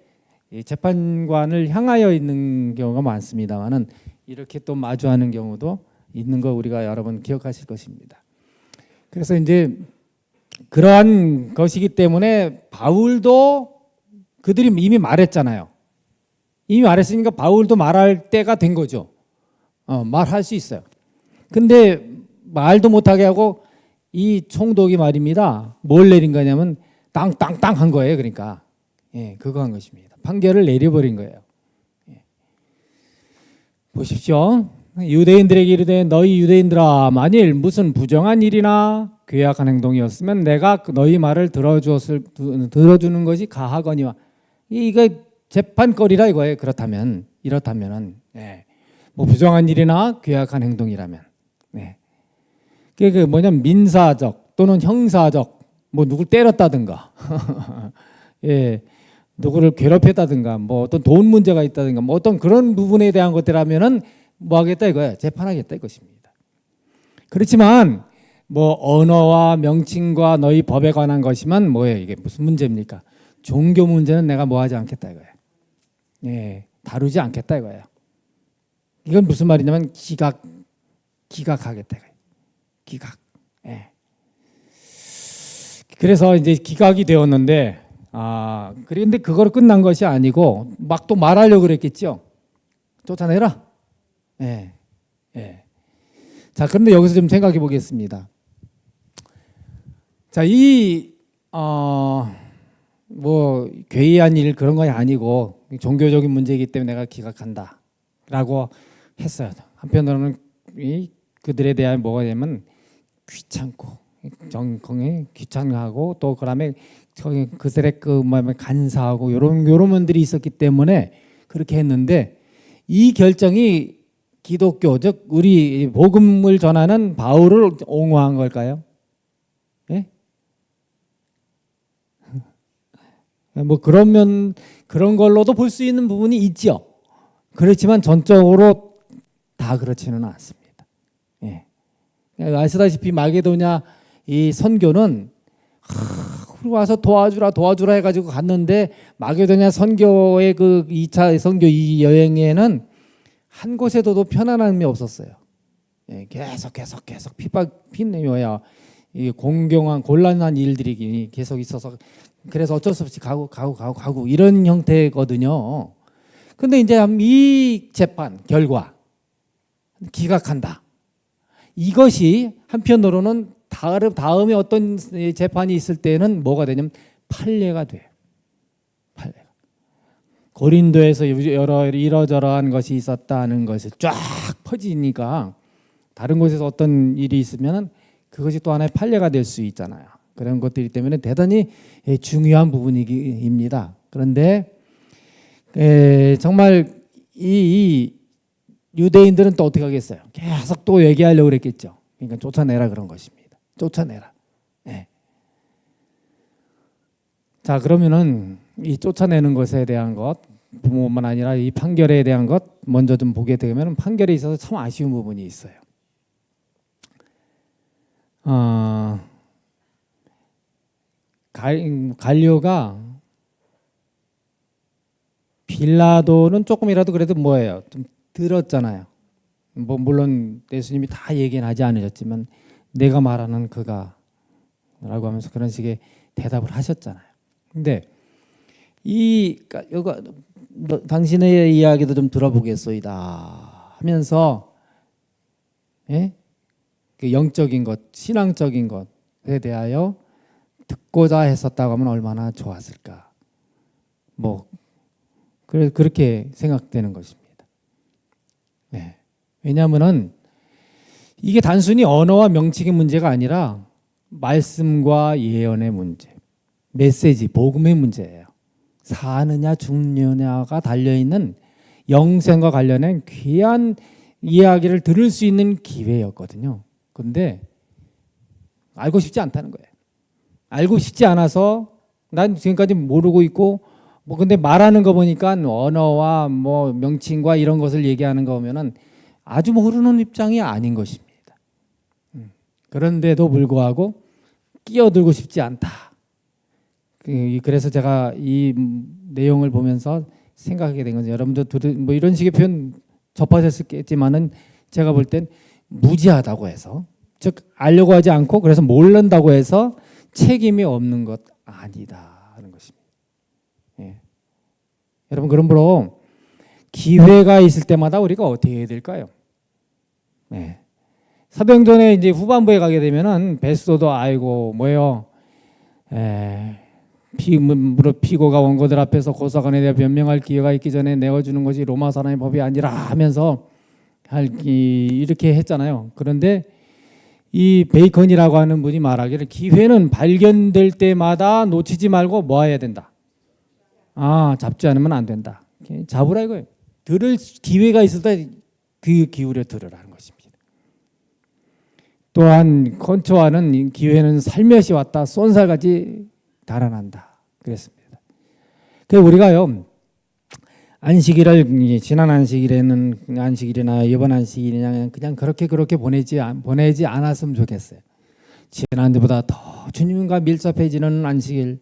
재판관을 향하여 있는 경우가 많습니다만은 이렇게 또 마주하는 경우도 있는 거 우리가 여러분 기억하실 것입니다. 그래서 이제 그러한 것이기 때문에 바울도 그들이 이미 말했잖아요. 이미 말했으니까 바울도 말할 때가 된 거죠. 말할 수 있어요. 근데 말도 못하게 하고 이 총독이 말입니다. 뭘 내린 거냐면 땅땅땅 한 거예요. 그러니까 그거 한 것입니다. 판결을 내려버린 거예요. 보십시오. 유대인들에게 이르되 너희 유대인들아 만일 무슨 부정한 일이나 괴악한 행동이었으면 내가 너희 말을 들어주는 것이 가하거니와 이거 재판거리라 이거예요. 이렇다면은 뭐 부정한 일이나 괴악한 행동이라면 그게 뭐냐면 민사적 또는 형사적 뭐 누굴 때렸다든가 누구를 괴롭혔다든가 뭐 어떤 돈 문제가 있다든가 뭐 어떤 그런 부분에 대한 것들하면은 뭐 하겠다 이거예요. 재판하겠다 이것입니다. 그렇지만 뭐 언어와 명칭과 너희 법에 관한 것이면 뭐예요? 이게 무슨 문제입니까? 종교 문제는 내가 뭐 하지 않겠다 이거예요. 다루지 않겠다 이거예요. 이건 무슨 말이냐면 기각하겠다 이거예요. 기각. 그래서 이제 기각이 되었는데 그런데 그거로 끝난 것이 아니고 막 또 말하려고 그랬겠죠. 쫓아내라. 자, 그런데 여기서 좀 생각해 보겠습니다. 자, 뭐 괴이한 일 그런 건 아니고 종교적인 문제이기 때문에 내가 기각한다라고 했어요. 한편으로는 그들에 대한 뭐가 되면 귀찮고 귀찮하고 또 그다음에 그들의 간사하고 이런 면들이 있었기 때문에 그렇게 했는데 이 결정이 기독교 즉 우리 복음을 전하는 바울을 옹호한 걸까요? 뭐 그런 걸로도 볼 수 있는 부분이 있죠. 그렇지만 전적으로 다 그렇지는 않습니다. 예. 아시다시피 마게도냐 이 선교는 와서 도와주라 해가지고 갔는데 마게도냐 선교의 그 2차 선교 이 여행에는 한 곳에도 편안함이 없었어요. 예, 계속 핍내요야 이 공경한 곤란한 일들이 계속 있어서 그래서 어쩔 수 없이 가고 이런 형태거든요. 근데 이제 이 재판 결과 기각한다. 이것이 한편으로는 다음에 어떤 재판이 있을 때는 뭐가 되냐면 판례가 돼요. 판례가. 고린도에서 여러 이러저러한 것이 있었다는 것이 쫙 퍼지니까 다른 곳에서 어떤 일이 있으면 그것이 또 하나의 판례가 될 수 있잖아요. 그런 것들이 때문에 대단히 중요한 부분입니다. 그런데 정말 이 유대인들은 또 어떻게 하겠어요? 계속 또 얘기하려고 그랬겠죠. 그러니까 쫓아내라 그런 것입니다. 쫓아내라. 네. 자, 그러면은 이 쫓아내는 것에 대한 것 뿐만 아니라 이 판결에 대한 것 먼저 좀 보게 되면 판결에 있어서 참 아쉬운 부분이 있어요. 갈리오가 빌라도는 조금이라도 그래도 뭐예요? 좀 들었잖아요. 뭐 물론 예수님이 다 얘기는 하지 않으셨지만 내가 말하는 그가라고 하면서 그런 식의 대답을 하셨잖아요. 근데 이거 당신의 이야기도 좀 들어보겠소이다 하면서 예? 그 영적인 것, 신앙적인 것에 대하여 듣고자 했었다고 하면 얼마나 좋았을까. 뭐 그렇게 생각되는 것입니다. 네. 왜냐하면은 이게 단순히 언어와 명칭의 문제가 아니라 말씀과 예언의 문제, 메시지, 복음의 문제예요. 사느냐 죽느냐가 달려있는 영생과 관련된 귀한 이야기를 들을 수 있는 기회였거든요. 그런데 알고 싶지 않다는 거예요. 알고 싶지 않아서 난 지금까지 모르고 있고 뭐 근데 말하는 거 보니까 언어와 뭐 명칭과 이런 것을 얘기하는 거 보면은 아주 모르는 입장이 아닌 것입니다. 그런데도 불구하고 끼어들고 싶지 않다. 그래서 제가 이 내용을 보면서 생각하게 된 거죠. 여러분들 뭐 이런 식의 표현 접하셨겠지만은 제가 볼 땐 무지하다고 해서 즉 알려고 하지 않고 그래서 모른다고 해서 책임이 없는 것 아니다 하는 것입니다. 예. 여러분 그러므로 기회가 있을 때마다 우리가 어떻게 해야 될까요? 예. 사도행전에 이제 후반부에 가게 되면은 베스도도 아이고 뭐요? 무릎 피고가 원고들 앞에서 고사관에 대해 변명할 기회가 있기 전에 내어주는 것이 로마 사람의 법이 아니라 하면서 이렇게 했잖아요. 그런데 이 베이컨이라고 하는 분이 말하기를 기회는 발견될 때마다 놓치지 말고 뭐 해야 된다. 잡지 않으면 안 된다. 잡으라 이거예요. 들을 기회가 있을 때 귀 기울여 들으라는 것입니다. 또한 컨초와는 기회는 살며시 왔다 쏜살같이 달아난다 그랬습니다. 그 우리가요 안식일을 지난 안식일이나 이번 안식일이나 그냥 그렇게 보내지 않았으면 좋겠어요. 지난주보다 더 주님과 밀접해지는 안식일,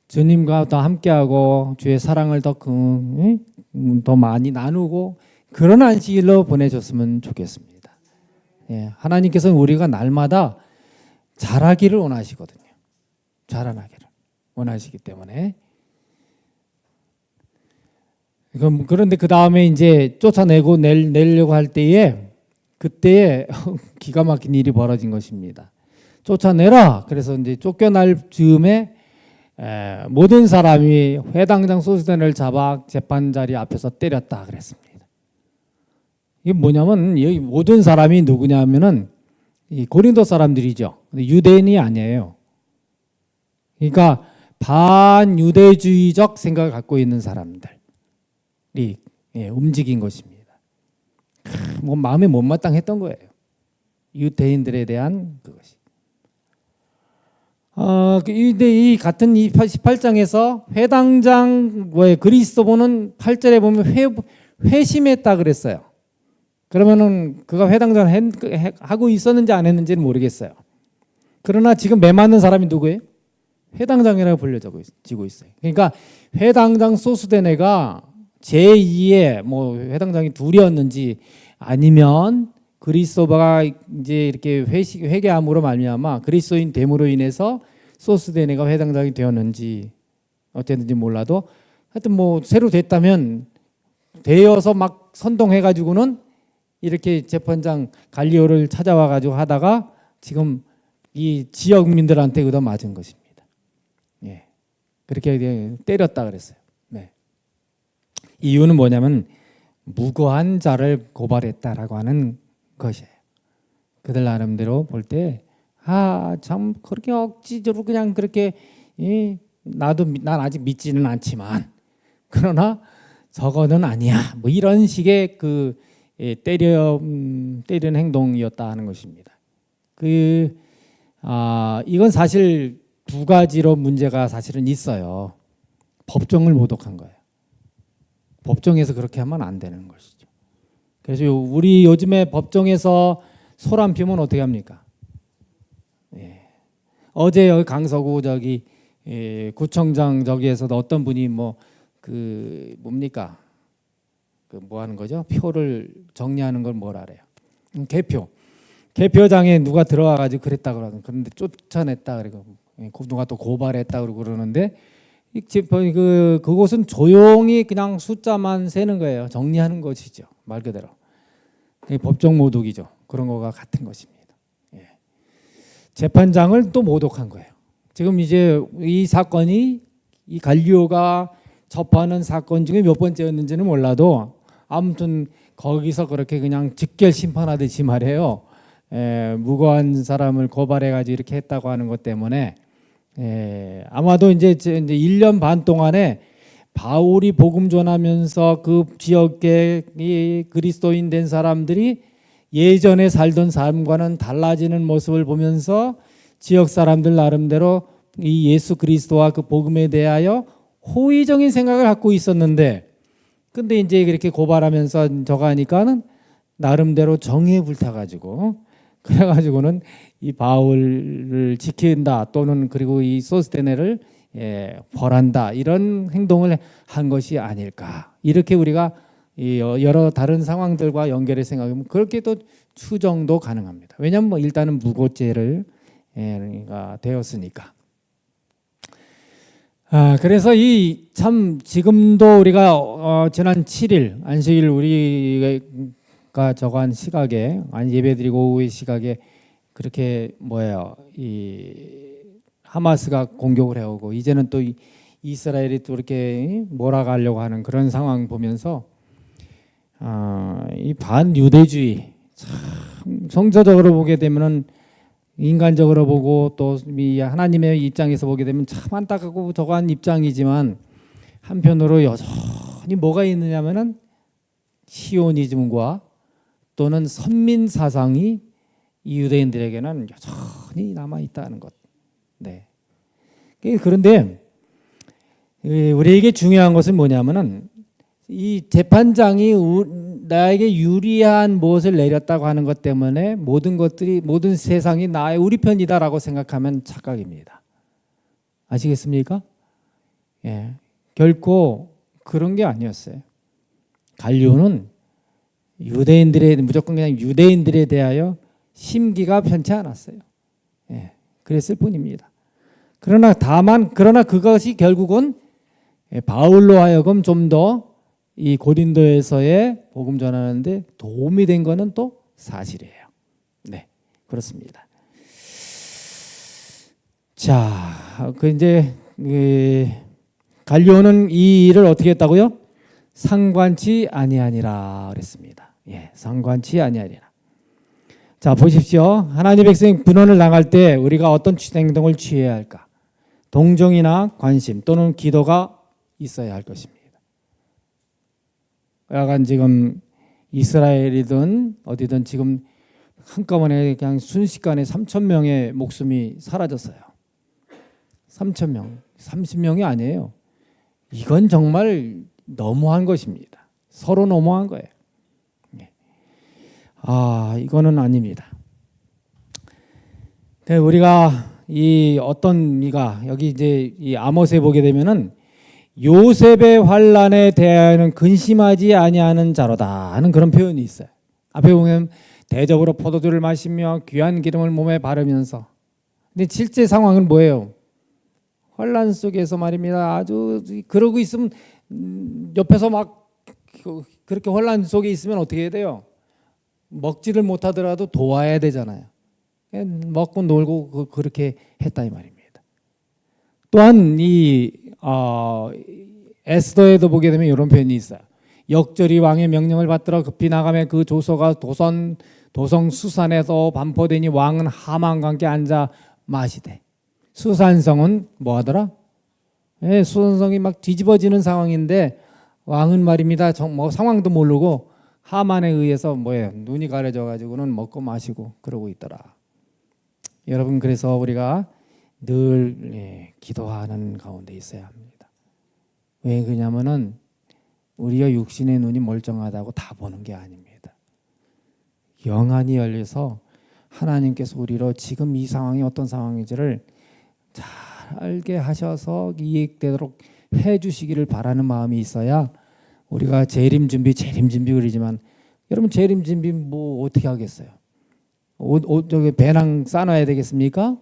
주님과 더 함께하고 주의 사랑을 더 많이 나누고 그런 안식일로 보내줬으면 좋겠습니다. 예, 하나님께서는 우리가 날마다 자라기를 원하시거든요. 자라나기를 원하시기 때문에 그런데 그 다음에 이제 쫓아내고 내려고 할 때에 그때에 기가 막힌 일이 벌어진 것입니다. 쫓아내라. 그래서 이제 쫓겨날 즈음에 모든 사람이 회당장 소스덴을 잡아 재판 자리 앞에서 때렸다 그랬습니다. 이게 뭐냐면 여기 모든 사람이 누구냐면은 이 고린도 사람들이죠. 유대인이 아니에요. 그러니까 반유대주의적 생각을 갖고 있는 사람들이 움직인 것입니다. 뭐 마음에 못마땅했던 거예요. 유대인들에 대한 그것이. 근데 이 같은 이 18장에서 회당장 그리스도보는 8절에 보면 회심했다 그랬어요. 그러면은 그가 회당장 하고 있었는지 안 했는지는 모르겠어요. 그러나 지금 매 맞는 사람이 누구예요? 회당장이라고 불려지고 있어요. 그러니까 회당장 소스데네가 제2의 뭐 회당장이 둘이었는지 아니면 그리스도가 이제 이렇게 회개함으로 말미암아 그리스도인 됨으로 인해서 소스데네가 회당장이 되었는지 어땠는지 몰라도 하여튼 뭐 새로 됐다면 되어서 막 선동해 가지고는 이렇게 재판장 갈리오를 찾아와 가지고 하다가 지금 이 지역민들한테 얻어 맞은 것입니다. 예. 그렇게 때렸다 그랬어요. 네. 이유는 뭐냐면 무고한 자를 고발했다라고 하는 것이에요. 그들 나름대로 볼 때 참 그렇게 억지로 그냥 그렇게 난 아직 믿지는 않지만 그러나 저거는 아니야. 뭐 이런 식의 그 때리는 행동이었다 하는 것입니다. 이건 사실 두 가지로 문제가 사실은 있어요. 법정을 모독한 거예요. 법정에서 그렇게 하면 안 되는 것이죠. 그래서 우리 요즘에 법정에서 소란 피우면 어떻게 합니까? 예. 어제 여기 강서구 저기 구청장 저기에서도 어떤 분이 뭐 그 뭡니까? 그 뭐 하는 거죠? 표를 정리하는 걸 뭐라 그래요? 개표장에 누가 들어와 가지고 그랬다 그러는 그런데 쫓아냈다 그리고 누가 또 고발했다 그러고 그러는데 그곳은 조용히 그냥 숫자만 세는 거예요. 정리하는 것이죠. 말 그대로. 법정 모독이죠. 그런 거가 같은 것입니다. 예. 재판장을 또 모독한 거예요. 지금 이제 이 사건이 이 갈리오가 접하는 사건 중에 몇 번째였는지는 몰라도 아무튼 거기서 그렇게 그냥 직결 심판하듯이 말해요. 무고한 사람을 고발해 가지고 이렇게 했다고 하는 것 때문에 아마도 이제 1년 반 동안에 바울이 복음 전하면서 그 지역의 이 그리스도인 된 사람들이 예전에 살던 삶과는 달라지는 모습을 보면서 지역 사람들 나름대로 이 예수 그리스도와 그 복음에 대하여 호의적인 생각을 갖고 있었는데 근데 이제 그렇게 고발하면서 저거 하니까는 나름대로 정의에 불타가지고 그래가지고는 이 바울을 지킨다 또는 그리고 이 소스테네를 벌한다 이런 행동을 한 것이 아닐까 이렇게 우리가 여러 다른 상황들과 연결해 생각하면 그렇게 또 추정도 가능합니다. 왜냐하면 뭐 일단은 무고죄를 되었으니까. 그래서 이 참 지금도 우리가 지난 7일 안식일 우리가 저거한 시각에 예배드리고 오후의 시각에 그렇게 이 하마스가 공격을 해오고 이제는 또 이스라엘이 또 이렇게 몰아가려고 하는 그런 상황 보면서 이 반유대주의 참 성서적으로 보게 되면은 인간적으로 보고 또 하나님의 입장에서 보게 되면 참 안타깝고 저거한 입장이지만 한편으로 여전히 뭐가 있느냐면은 시오니즘과 또는 선민 사상이 이 유대인들에게는 여전히 남아 있다는 것. 네. 그런데 우리에게 중요한 것은 뭐냐면은 이 재판장이 나에게 유리한 무엇을 내렸다고 하는 것 때문에 모든 세상이 우리 편이다라고 생각하면 착각입니다. 아시겠습니까? 예, 결코 그런 게 아니었어요. 갈리오는 무조건 그냥 유대인들에 대하여 심기가 편치 않았어요. 예, 그랬을 뿐입니다. 그러나 그것이 결국은 바울로 하여금 좀 더 이 고린도에서의 복음 전하는데 도움이 된 거는 또 사실이에요. 네, 그렇습니다. 자, 이제 갈리오는 이 일을 어떻게 했다고요? 상관치 아니하니라 그랬습니다. 예, 상관치 아니하니라. 자, 보십시오. 하나님 백성 분원을 당할 때 우리가 어떤 행동을 취해야 할까? 동정이나 관심 또는 기도가 있어야 할 것입니다. 약간 지금 이스라엘이든 어디든 지금 한꺼번에 그냥 순식간에 3,000명의 목숨이 사라졌어요. 3,000명, 30명이 아니에요. 이건 정말 너무한 것입니다. 서로 넘어간 거예요. 이거는 아닙니다. 우리가 이 어떤 이가 여기 이제 이 아모스에 보게 되면은 요셉의 환난에 대하여는 근심하지 아니하는 자로다 하는 그런 표현이 있어요. 앞에 보면 대접으로 포도주를 마시며 귀한 기름을 몸에 바르면서, 근데 실제 상황은 뭐예요? 환난 속에서 말입니다. 아주 그러고 있으면 옆에서 막 그렇게 환난 속에 있으면 어떻게 해야 돼요? 먹지를 못하더라도 도와야 되잖아요. 먹고 놀고 그렇게 했다 이 말입니다. 또한 이 에스더에도 보게 되면 이런 표현이 있어요. 역절이 왕의 명령을 받들어 급히 나가며 그 조서가 도성 수산에서 반포되니 왕은 하만과 함께 앉아 마시되. 수산성은 뭐하더라? 수산성이 막 뒤집어지는 상황인데 왕은 말입니다. 뭐 상황도 모르고 하만에 의해서 뭐예요? 눈이 가려져 가지고는 먹고 마시고 그러고 있더라. 여러분, 그래서 우리가 늘 기도하는 가운데 있어야 합니다. 왜 그러냐면은 우리가 육신의 눈이 멀쩡하다고 다 보는 게 아닙니다. 영안이 열려서 하나님께서 우리로 지금 이 상황이 어떤 상황인지를 잘 알게 하셔서 이해되도록 해주시기를 바라는 마음이 있어야 우리가 재림 준비 그러지만 여러분 재림 준비 뭐 어떻게 하겠어요? 옷 저기 배낭 싸놔야 되겠습니까?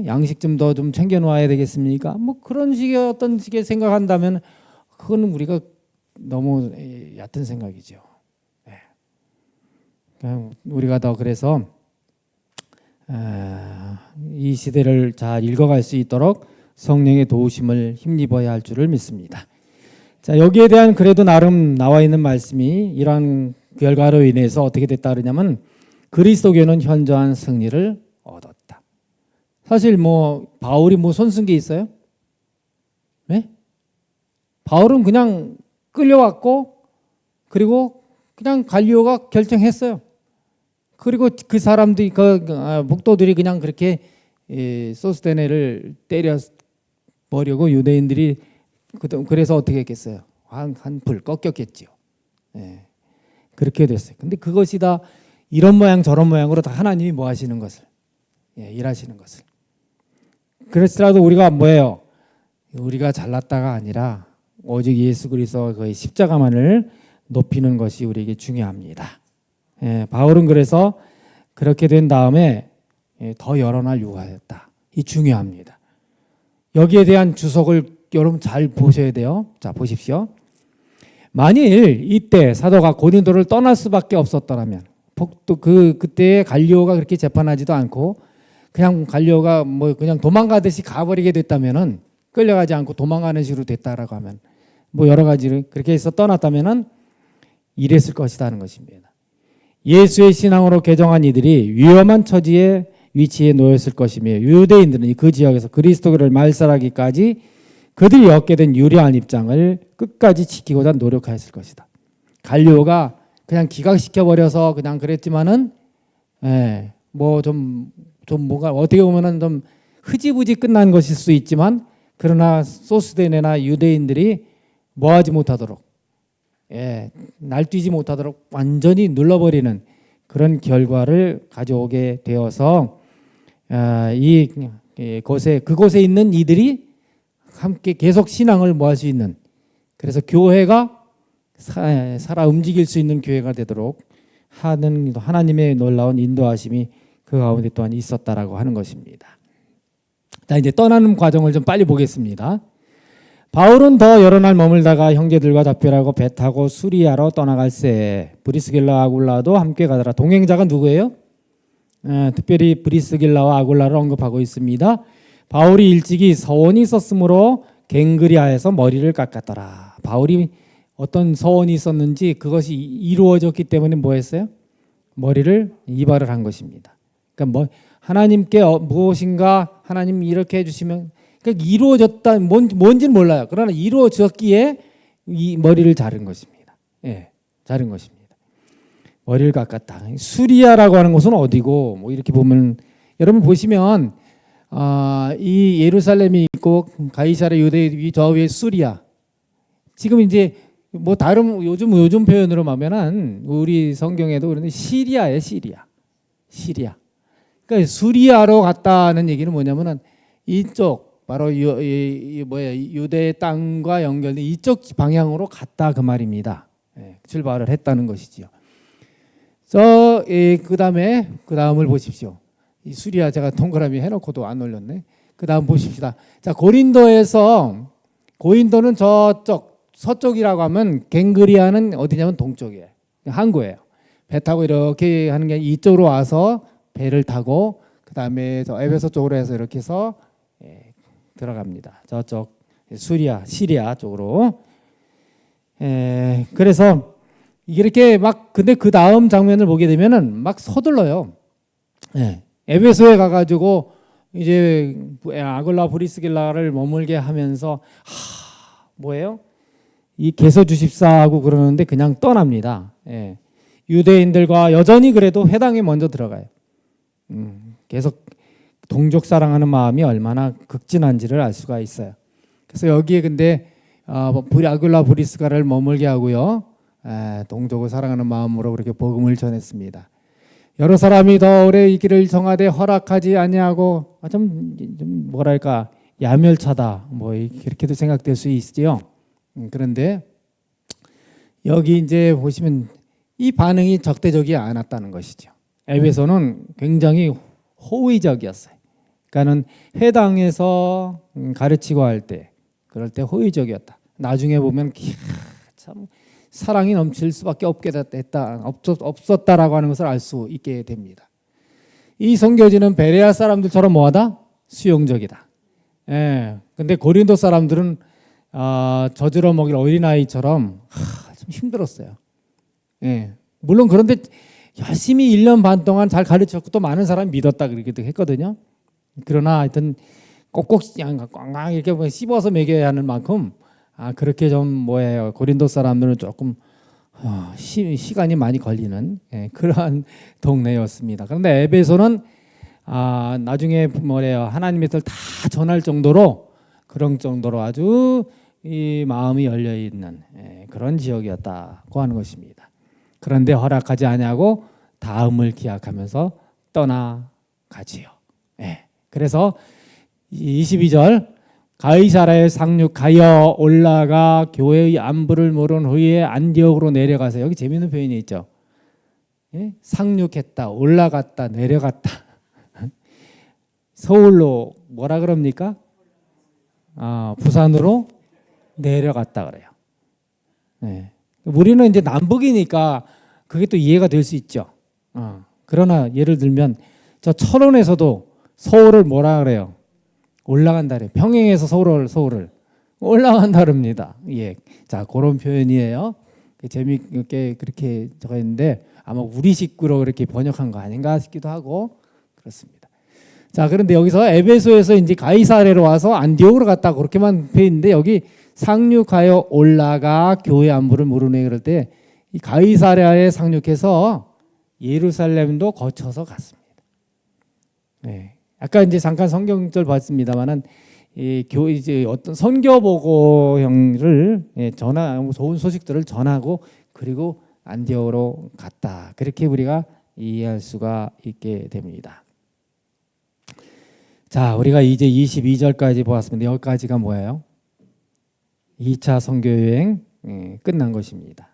양식 좀 더 좀 챙겨 놓아야 되겠습니까? 뭐 그런 식의 어떤 식의 생각한다면 그거는 우리가 너무 얕은 생각이죠. 우리가 더 그래서 이 시대를 잘 읽어갈 수 있도록 성령의 도우심을 힘입어야 할 줄을 믿습니다. 자, 여기에 대한 그래도 나름 나와 있는 말씀이 이러한 결과로 인해서 어떻게 됐다 그러냐면 그리스도교는 현저한 승리를 얻었다. 사실 뭐 바울이 뭐 손쓴 게 있어요? 네? 바울은 그냥 끌려왔고 그리고 그냥 갈리오가 결정했어요. 그리고 그 사람들이 목도들이 그냥 그렇게 소스테네를 때려 버리고 유대인들이 그래서 어떻게 했겠어요? 한 불 꺾였겠지요. 그렇게 됐어요. 근데 그것이 다 이런 모양 저런 모양으로 다 하나님이 뭐 하시는 것을 일하시는 것을. 그랬더라도 우리가 뭐예요? 우리가 잘났다가 아니라 오직 예수 그리스도 그 십자가만을 높이는 것이 우리에게 중요합니다. 바울은 그래서 그렇게 된 다음에 더 여러 날 유하였다. 이 중요합니다. 여기에 대한 주석을 여러분 잘 보셔야 돼요. 자, 보십시오. 만일 이때 사도가 고린도를 떠날 수밖에 없었더라면 그때 갈리오가 그렇게 재판하지도 않고 그냥 갈리오가 뭐 그냥 도망가듯이 가버리게 됐다면은 끌려가지 않고 도망가는 식으로 됐다라고 하면 뭐 여러 가지를 그렇게 해서 떠났다면은 이랬을 것이라는 것입니다. 예수의 신앙으로 개종한 이들이 위험한 처지에 위치에 놓였을 것이며 유대인들은 그 지역에서 그리스도를 말살하기까지 그들이 얻게 된 유리한 입장을 끝까지 지키고자 노력하였을 것이다. 갈리오가 그냥 기각시켜버려서 그냥 그랬지만은 뭐 좀 뭔가 어떻게 보면은 좀 흐지부지 끝난 것일 수 있지만 그러나 소스데네나 유대인들이 뭐하지 못하도록 날뛰지 못하도록 완전히 눌러버리는 그런 결과를 가져오게 되어서 그곳에 있는 이들이 함께 계속 신앙을 모할 수 있는, 그래서 교회가 살아 움직일 수 있는 교회가 되도록 하는 하나님의 놀라운 인도하심이 그 가운데 또한 있었다라고 하는 것입니다. 자, 이제 떠나는 과정을 좀 빨리 보겠습니다. 바울은 더 여러 날 머물다가 형제들과 작별하고 배 타고 수리아로 떠나갈새 브리스길라 아굴라도 함께 가더라. 동행자가 누구예요? 특별히 브리스길라와 아굴라를 언급하고 있습니다. 바울이 일찍이 서원이 있었으므로 갱그리아에서 머리를 깎았더라. 바울이 어떤 서원이 있었는지 그것이 이루어졌기 때문에 뭐 했어요? 머리를 이발을 한 것입니다. 그러니까 뭐 하나님께 무엇인가 하나님 이렇게 해주시면 그러니까 이루어졌다 뭔지는 몰라요. 그러나 이루어졌기에 이 머리를 자른 것입니다. 자른 것입니다. 머리를 깎았다. 수리아라고 하는 곳은 어디고 뭐 이렇게 보면 여러분 보시면 이 예루살렘이 있고 가이사랴 유대 저 위에 수리아. 지금 이제 뭐 다른 요즘 표현으로 하면은 우리 성경에도 그런데 시리아에 시리아. 그러니까 수리아로 갔다는 얘기는 뭐냐면은 이쪽 바로 유대 땅과 연결된 이쪽 방향으로 갔다 그 말입니다. 예, 출발을 했다는 것이지요. 그다음을 보십시오. 이 수리아 제가 동그라미 해놓고도 안 올렸네. 그다음 보십시다. 자, 고린도는 저쪽 서쪽이라고 하면 갱그리아는 어디냐면 동쪽이에요. 항구예요. 배 타고 이렇게 하는 게 이쪽으로 와서 배를 타고 그다음에 저 에베소 쪽으로 해서 이렇게 해서 들어갑니다. 저쪽 시리아 쪽으로. 그래서 이렇게 막 근데 그 다음 장면을 보게 되면은 막 서둘러요. 에베소에 가가지고 이제 아글라 브리스길라를 머물게 하면서 뭐예요? 이 개서 주십사 하고 그러는데 그냥 떠납니다. 유대인들과 여전히 그래도 회당에 먼저 들어가요. 계속 동족 사랑하는 마음이 얼마나 극진한지를 알 수가 있어요. 그래서 여기에 근데 아글라 브리스가를 머물게 하고요. 동족을 사랑하는 마음으로 그렇게 복음을 전했습니다. 여러 사람이 더 오래 있기를 정하되 허락하지 아니하고 좀 뭐랄까 야멸차다 뭐 이렇게도 생각될 수 있지요. 그런데 여기 이제 보시면 이 반응이 적대적이 않았다는 것이죠. 에베소는 굉장히 호의적이었어요. 그러니까는 회당에서 가르치고 할 때 그럴 때 호의적이었다. 나중에 보면 참 사랑이 넘칠 수밖에 없었다라고 하는 것을 알 수 있게 됩니다. 이 선교지는 베레아 사람들처럼 뭐하다? 수용적이다. 근데 고린도 사람들은 젖으러 먹일 어린아이처럼 좀 힘들었어요. 물론 그런데 열심히 1년 반 동안 잘 가르쳤고 또 많은 사람이 믿었다 그렇게도 했거든요. 그러나 하여튼 꼭꼭 꽝꽝 이렇게 씹어서 먹여야 하는 만큼 그렇게 좀 고린도 사람들은 조금 시간이 많이 걸리는 그러한 동네였습니다. 그런데 에베소는 나중에 하나님의 뜻을 다 전할 정도로 그런 정도로 아주 이 마음이 열려 있는 그런 지역이었다고 하는 것입니다. 그런데 허락하지 아니하고 다음을 기약하면서 떠나가지요. 그래서 22절 가이사라에 상륙하여 올라가 교회의 안부를 물은 후에 안디옥으로 내려가서 여기 재미있는 표현이 있죠. 상륙했다, 올라갔다, 내려갔다. 서울로 뭐라 그럽니까? 부산으로 내려갔다 그래요. 우리는 이제 남북이니까 그게 또 이해가 될 수 있죠. 그러나 예를 들면 저 철원에서도 서울을 뭐라 그래요? 올라간다 그래요. 평행에서 서울을 올라간다 그럽니다. 자, 그런 표현이에요. 재미있게 그렇게 적어 있는데 아마 우리식으로 그렇게 번역한 거 아닌가 싶기도 하고 그렇습니다. 자, 그런데 여기서 에베소에서 이제 가이사랴로 와서 안디옥으로 갔다 그렇게만 돼 있는데 여기 상륙하여 올라가 교회 안부를 물으네 그럴 때 이 가이사랴에 상륙해서 예루살렘도 거쳐서 갔습니다. 아까 이제 잠깐 성경절 봤습니다만은 이제 어떤 선교 보고형을 전하고 좋은 소식들을 전하고 그리고 안디옥으로 갔다. 그렇게 우리가 이해할 수가 있게 됩니다. 자, 우리가 이제 22절까지 보았습니다. 여기까지가 뭐예요? 2차 선교 여행 끝난 것입니다.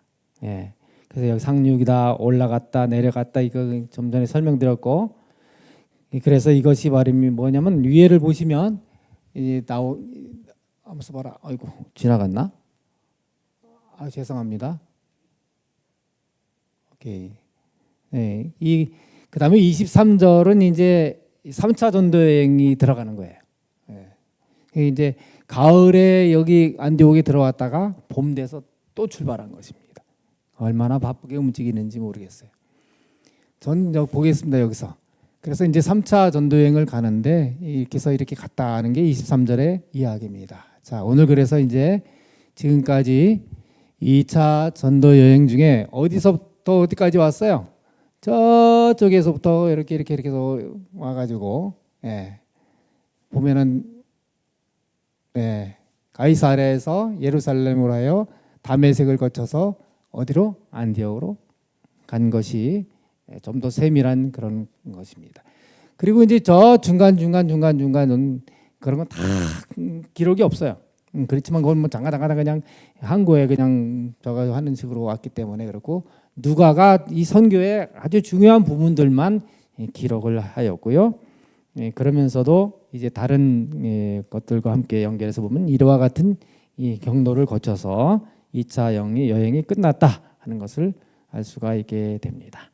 그래서 여기 상륙이다, 올라갔다, 내려갔다 이거 좀 전에 설명드렸고, 그래서 이것이 말이 뭐냐면 위에를 보시면 한번 써봐라. 아이고 지나갔나? 죄송합니다. 오케이. 그다음에 23절은 이제 3차 전도 여행이 들어가는 거예요. 이제 가을에 여기 안디옥에 들어왔다가 봄 돼서 또 출발한 것입니다. 얼마나 바쁘게 움직이는지 모르겠어요. 전 보겠습니다 여기서. 그래서 이제 3차 전도 여행을 가는데 이렇게 해서 이렇게 갔다 하는 게 23절의 이야기입니다. 자, 오늘 그래서 이제 지금까지 2차 전도 여행 중에 어디서부터 어디까지 왔어요? 저쪽에서부터 이렇게 해서 와가지고 보면은 가이사랴에서 예루살렘으로 하여 다메섹을 거쳐서 어디로? 안디옥으로 간 것이 좀 더 세밀한 그런 것입니다. 그리고 이제 저 중간은 그런 건 다 기록이 없어요. 그렇지만 그건 뭐 잠깐 그냥 항구에 그냥 저거 하는 식으로 왔기 때문에 그렇고, 누가가 이 선교의 아주 중요한 부분들만 기록을 하였고요. 그러면서도 이제 다른 것들과 함께 연결해서 보면 이와 같은 이 경로를 거쳐서 2차 여행이 끝났다 하는 것을 알 수가 있게 됩니다.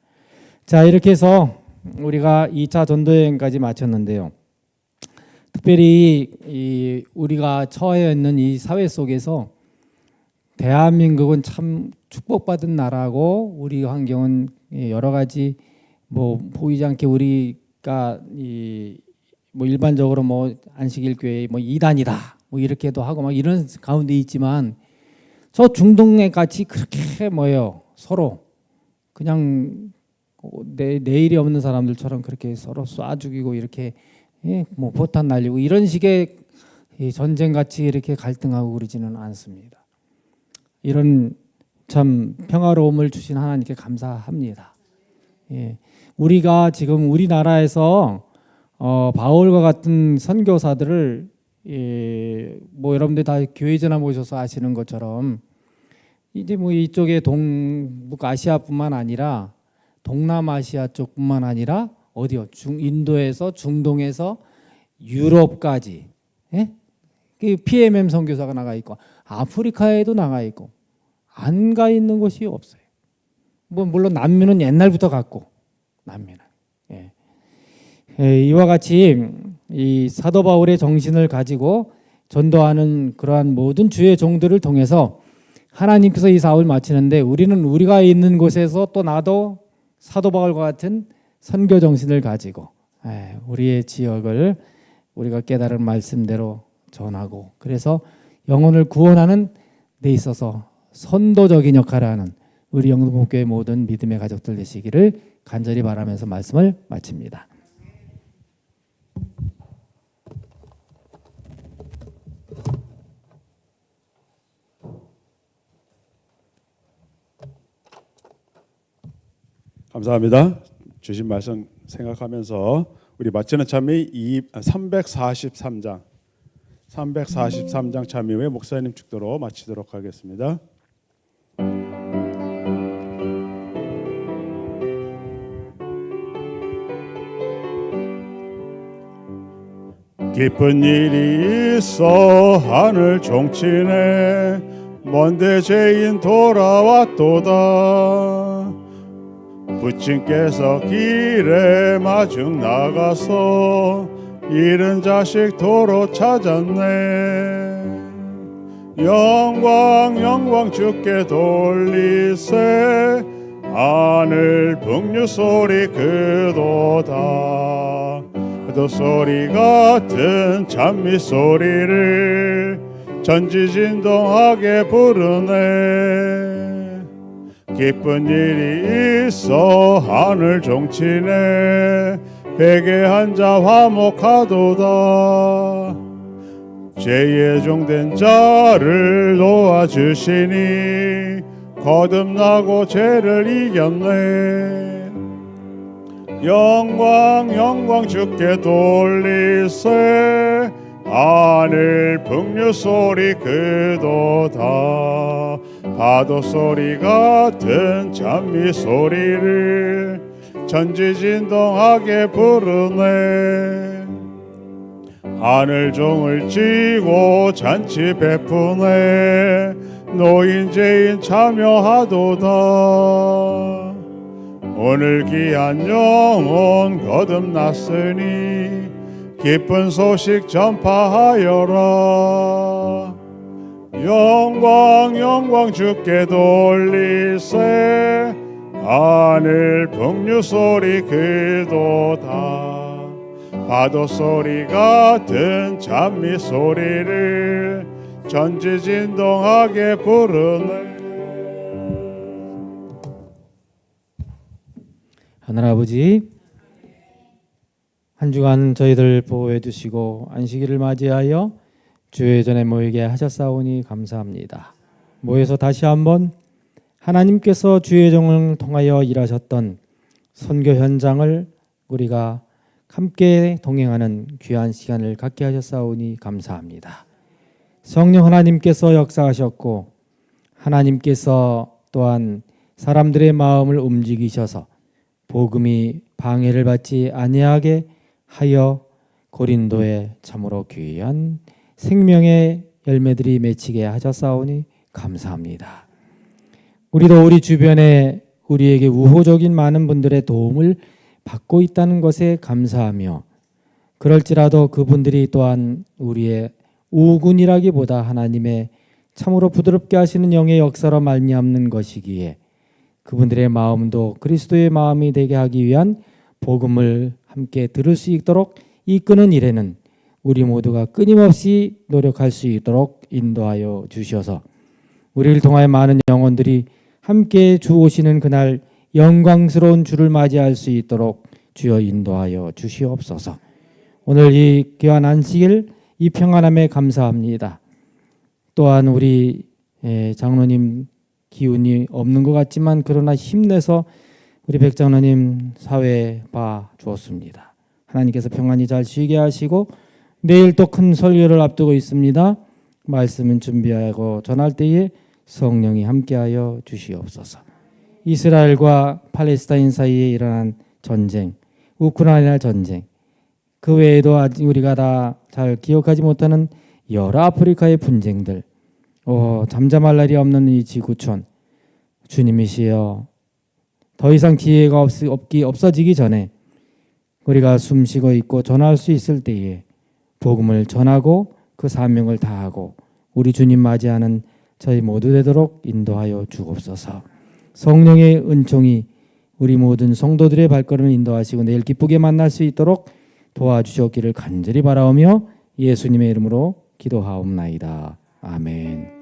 자, 이렇게 해서 우리가 2차 전도 여행까지 마쳤는데요. 특별히 우리가 처해 있는 이 사회 속에서 대한민국은 참 축복받은 나라고, 우리 환경은 여러 가지 뭐 보이지 않게 우리가 뭐 일반적으로 뭐 안식일교회 뭐 이단이다 뭐 이렇게도 하고 막 이런 가운데 있지만, 저 중동에 같이 그렇게 뭐예요, 서로 그냥 내일이 없는 사람들처럼 그렇게 서로 쏴 죽이고 이렇게 뭐 포탄 날리고 이런 식의 전쟁 같이 이렇게 갈등하고 그러지는 않습니다. 이런 참 평화로움을 주신 하나님께 감사합니다. 우리가 지금 우리나라에서 바울과 같은 선교사들을 뭐 여러분들 다 교회 전화 모셔서 아시는 것처럼 이제 뭐 이쪽에 동북아시아뿐만 아니라 동남아시아 쪽뿐만 아니라 어디요? 인도에서 중동에서 유럽까지, 그 PMM 선교사가 나가 있고 아프리카에도 나가 있고 안 가 있는 곳이 없어요. 뭐 물론 남미는 옛날부터 갔고, 남미는 이와 같이 이 사도 바울의 정신을 가지고 전도하는 그러한 모든 주의 종들을 통해서 하나님께서 이 사업을 마치는데, 우리가 있는 곳에서 또 나도 사도 바울과 같은 선교 정신을 가지고 우리의 지역을 우리가 깨달은 말씀대로 전하고, 그래서 영혼을 구원하는 데 있어서 선도적인 역할을 하는 우리 영동복교의 모든 믿음의 가족들 되시기를 간절히 바라면서 말씀을 마칩니다. 감사합니다. 주신 말씀 생각하면서 우리 마치는 참미 343장 참미 후에 목사님 축도로 마치도록 하겠습니다. 기쁜 일이 있어 하늘 종치네, 먼데 죄인 돌아왔도다. 부친께서 길에 마중 나가서 잃은 자식 도로 찾았네. 영광 주께 돌리세, 하늘 풍류 소리 그도다. 그 소리 같은 찬미 소리를 전지진동하게 부르네. 기쁜 일이 있어 하늘 종치네, 회개한 자 화목하도다. 죄에 종된 자를 놓아주시니 거듭나고 죄를 이겼네. 영광 주께 돌리세, 하늘 풍류 소리 그도다. 파도 소리 같은 찬미 소리를 전지진동하게 부르네. 하늘 종을 쥐고 잔치 베푸네, 노인 죄인 참여하도다. 오늘 귀한 영혼 거듭났으니 기쁜 소식 전파하여라. 영광 주께 돌리세, 하늘 풍류 소리 그도다. 파도 소리 같은 찬미 소리를 전지진동하게 부르네. 하늘아버지, 한 주간 저희들 보호해 주시고 안식일을 맞이하여 주의 전에 모이게 하셨사오니 감사합니다. 모여서 다시 한번 하나님께서 주의 종을 통하여 일하셨던 선교 현장을 우리가 함께 동행하는 귀한 시간을 갖게 하셨사오니 감사합니다. 성령 하나님께서 역사하셨고 하나님께서 또한 사람들의 마음을 움직이셔서 복음이 방해를 받지 아니하게 하여 고린도에 참으로 귀한 생명의 열매들이 맺히게 하셨사오니 감사합니다. 우리도 우리 주변에 우리에게 우호적인 많은 분들의 도움을 받고 있다는 것에 감사하며 그럴지라도 그분들이 또한 우리의 우군이라기보다 하나님의 참으로 부드럽게 하시는 영의 역사로 말미암는 것이기에 그분들의 마음도 그리스도의 마음이 되게 하기 위한 복음을 함께 들을 수 있도록 이끄는 일에는 우리 모두가 끊임없이 노력할 수 있도록 인도하여 주셔서 우리를 통하여 많은 영혼들이 함께 주 오시는 그날 영광스러운 주를 맞이할 수 있도록 주여 인도하여 주시옵소서. 오늘 이 귀한 안식일 이 평안함에 감사합니다. 또한 우리 장로님 기운이 없는 것 같지만 그러나 힘내서 우리 백 장로님 사회 봐 주었습니다. 하나님께서 평안히 잘 쉬게 하시고 내일 또 큰 설교를 앞두고 있습니다. 말씀은 준비하고 전할 때에 성령이 함께하여 주시옵소서. 이스라엘과 팔레스타인 사이에 일어난 전쟁, 우크라이나 전쟁, 그 외에도 아직 우리가 다 잘 기억하지 못하는 여러 아프리카의 분쟁들, 잠잠할 날이 없는 이 지구촌, 주님이시여 더 이상 기회가 없어지기 전에 우리가 숨쉬고 있고 전할 수 있을 때에 복음을 전하고 그 사명을 다하고 우리 주님 맞이하는 저희 모두 되도록 인도하여 주옵소서. 성령의 은총이 우리 모든 성도들의 발걸음을 인도하시고 내일 기쁘게 만날 수 있도록 도와주셨기를 간절히 바라오며 예수님의 이름으로 기도하옵나이다. 아멘.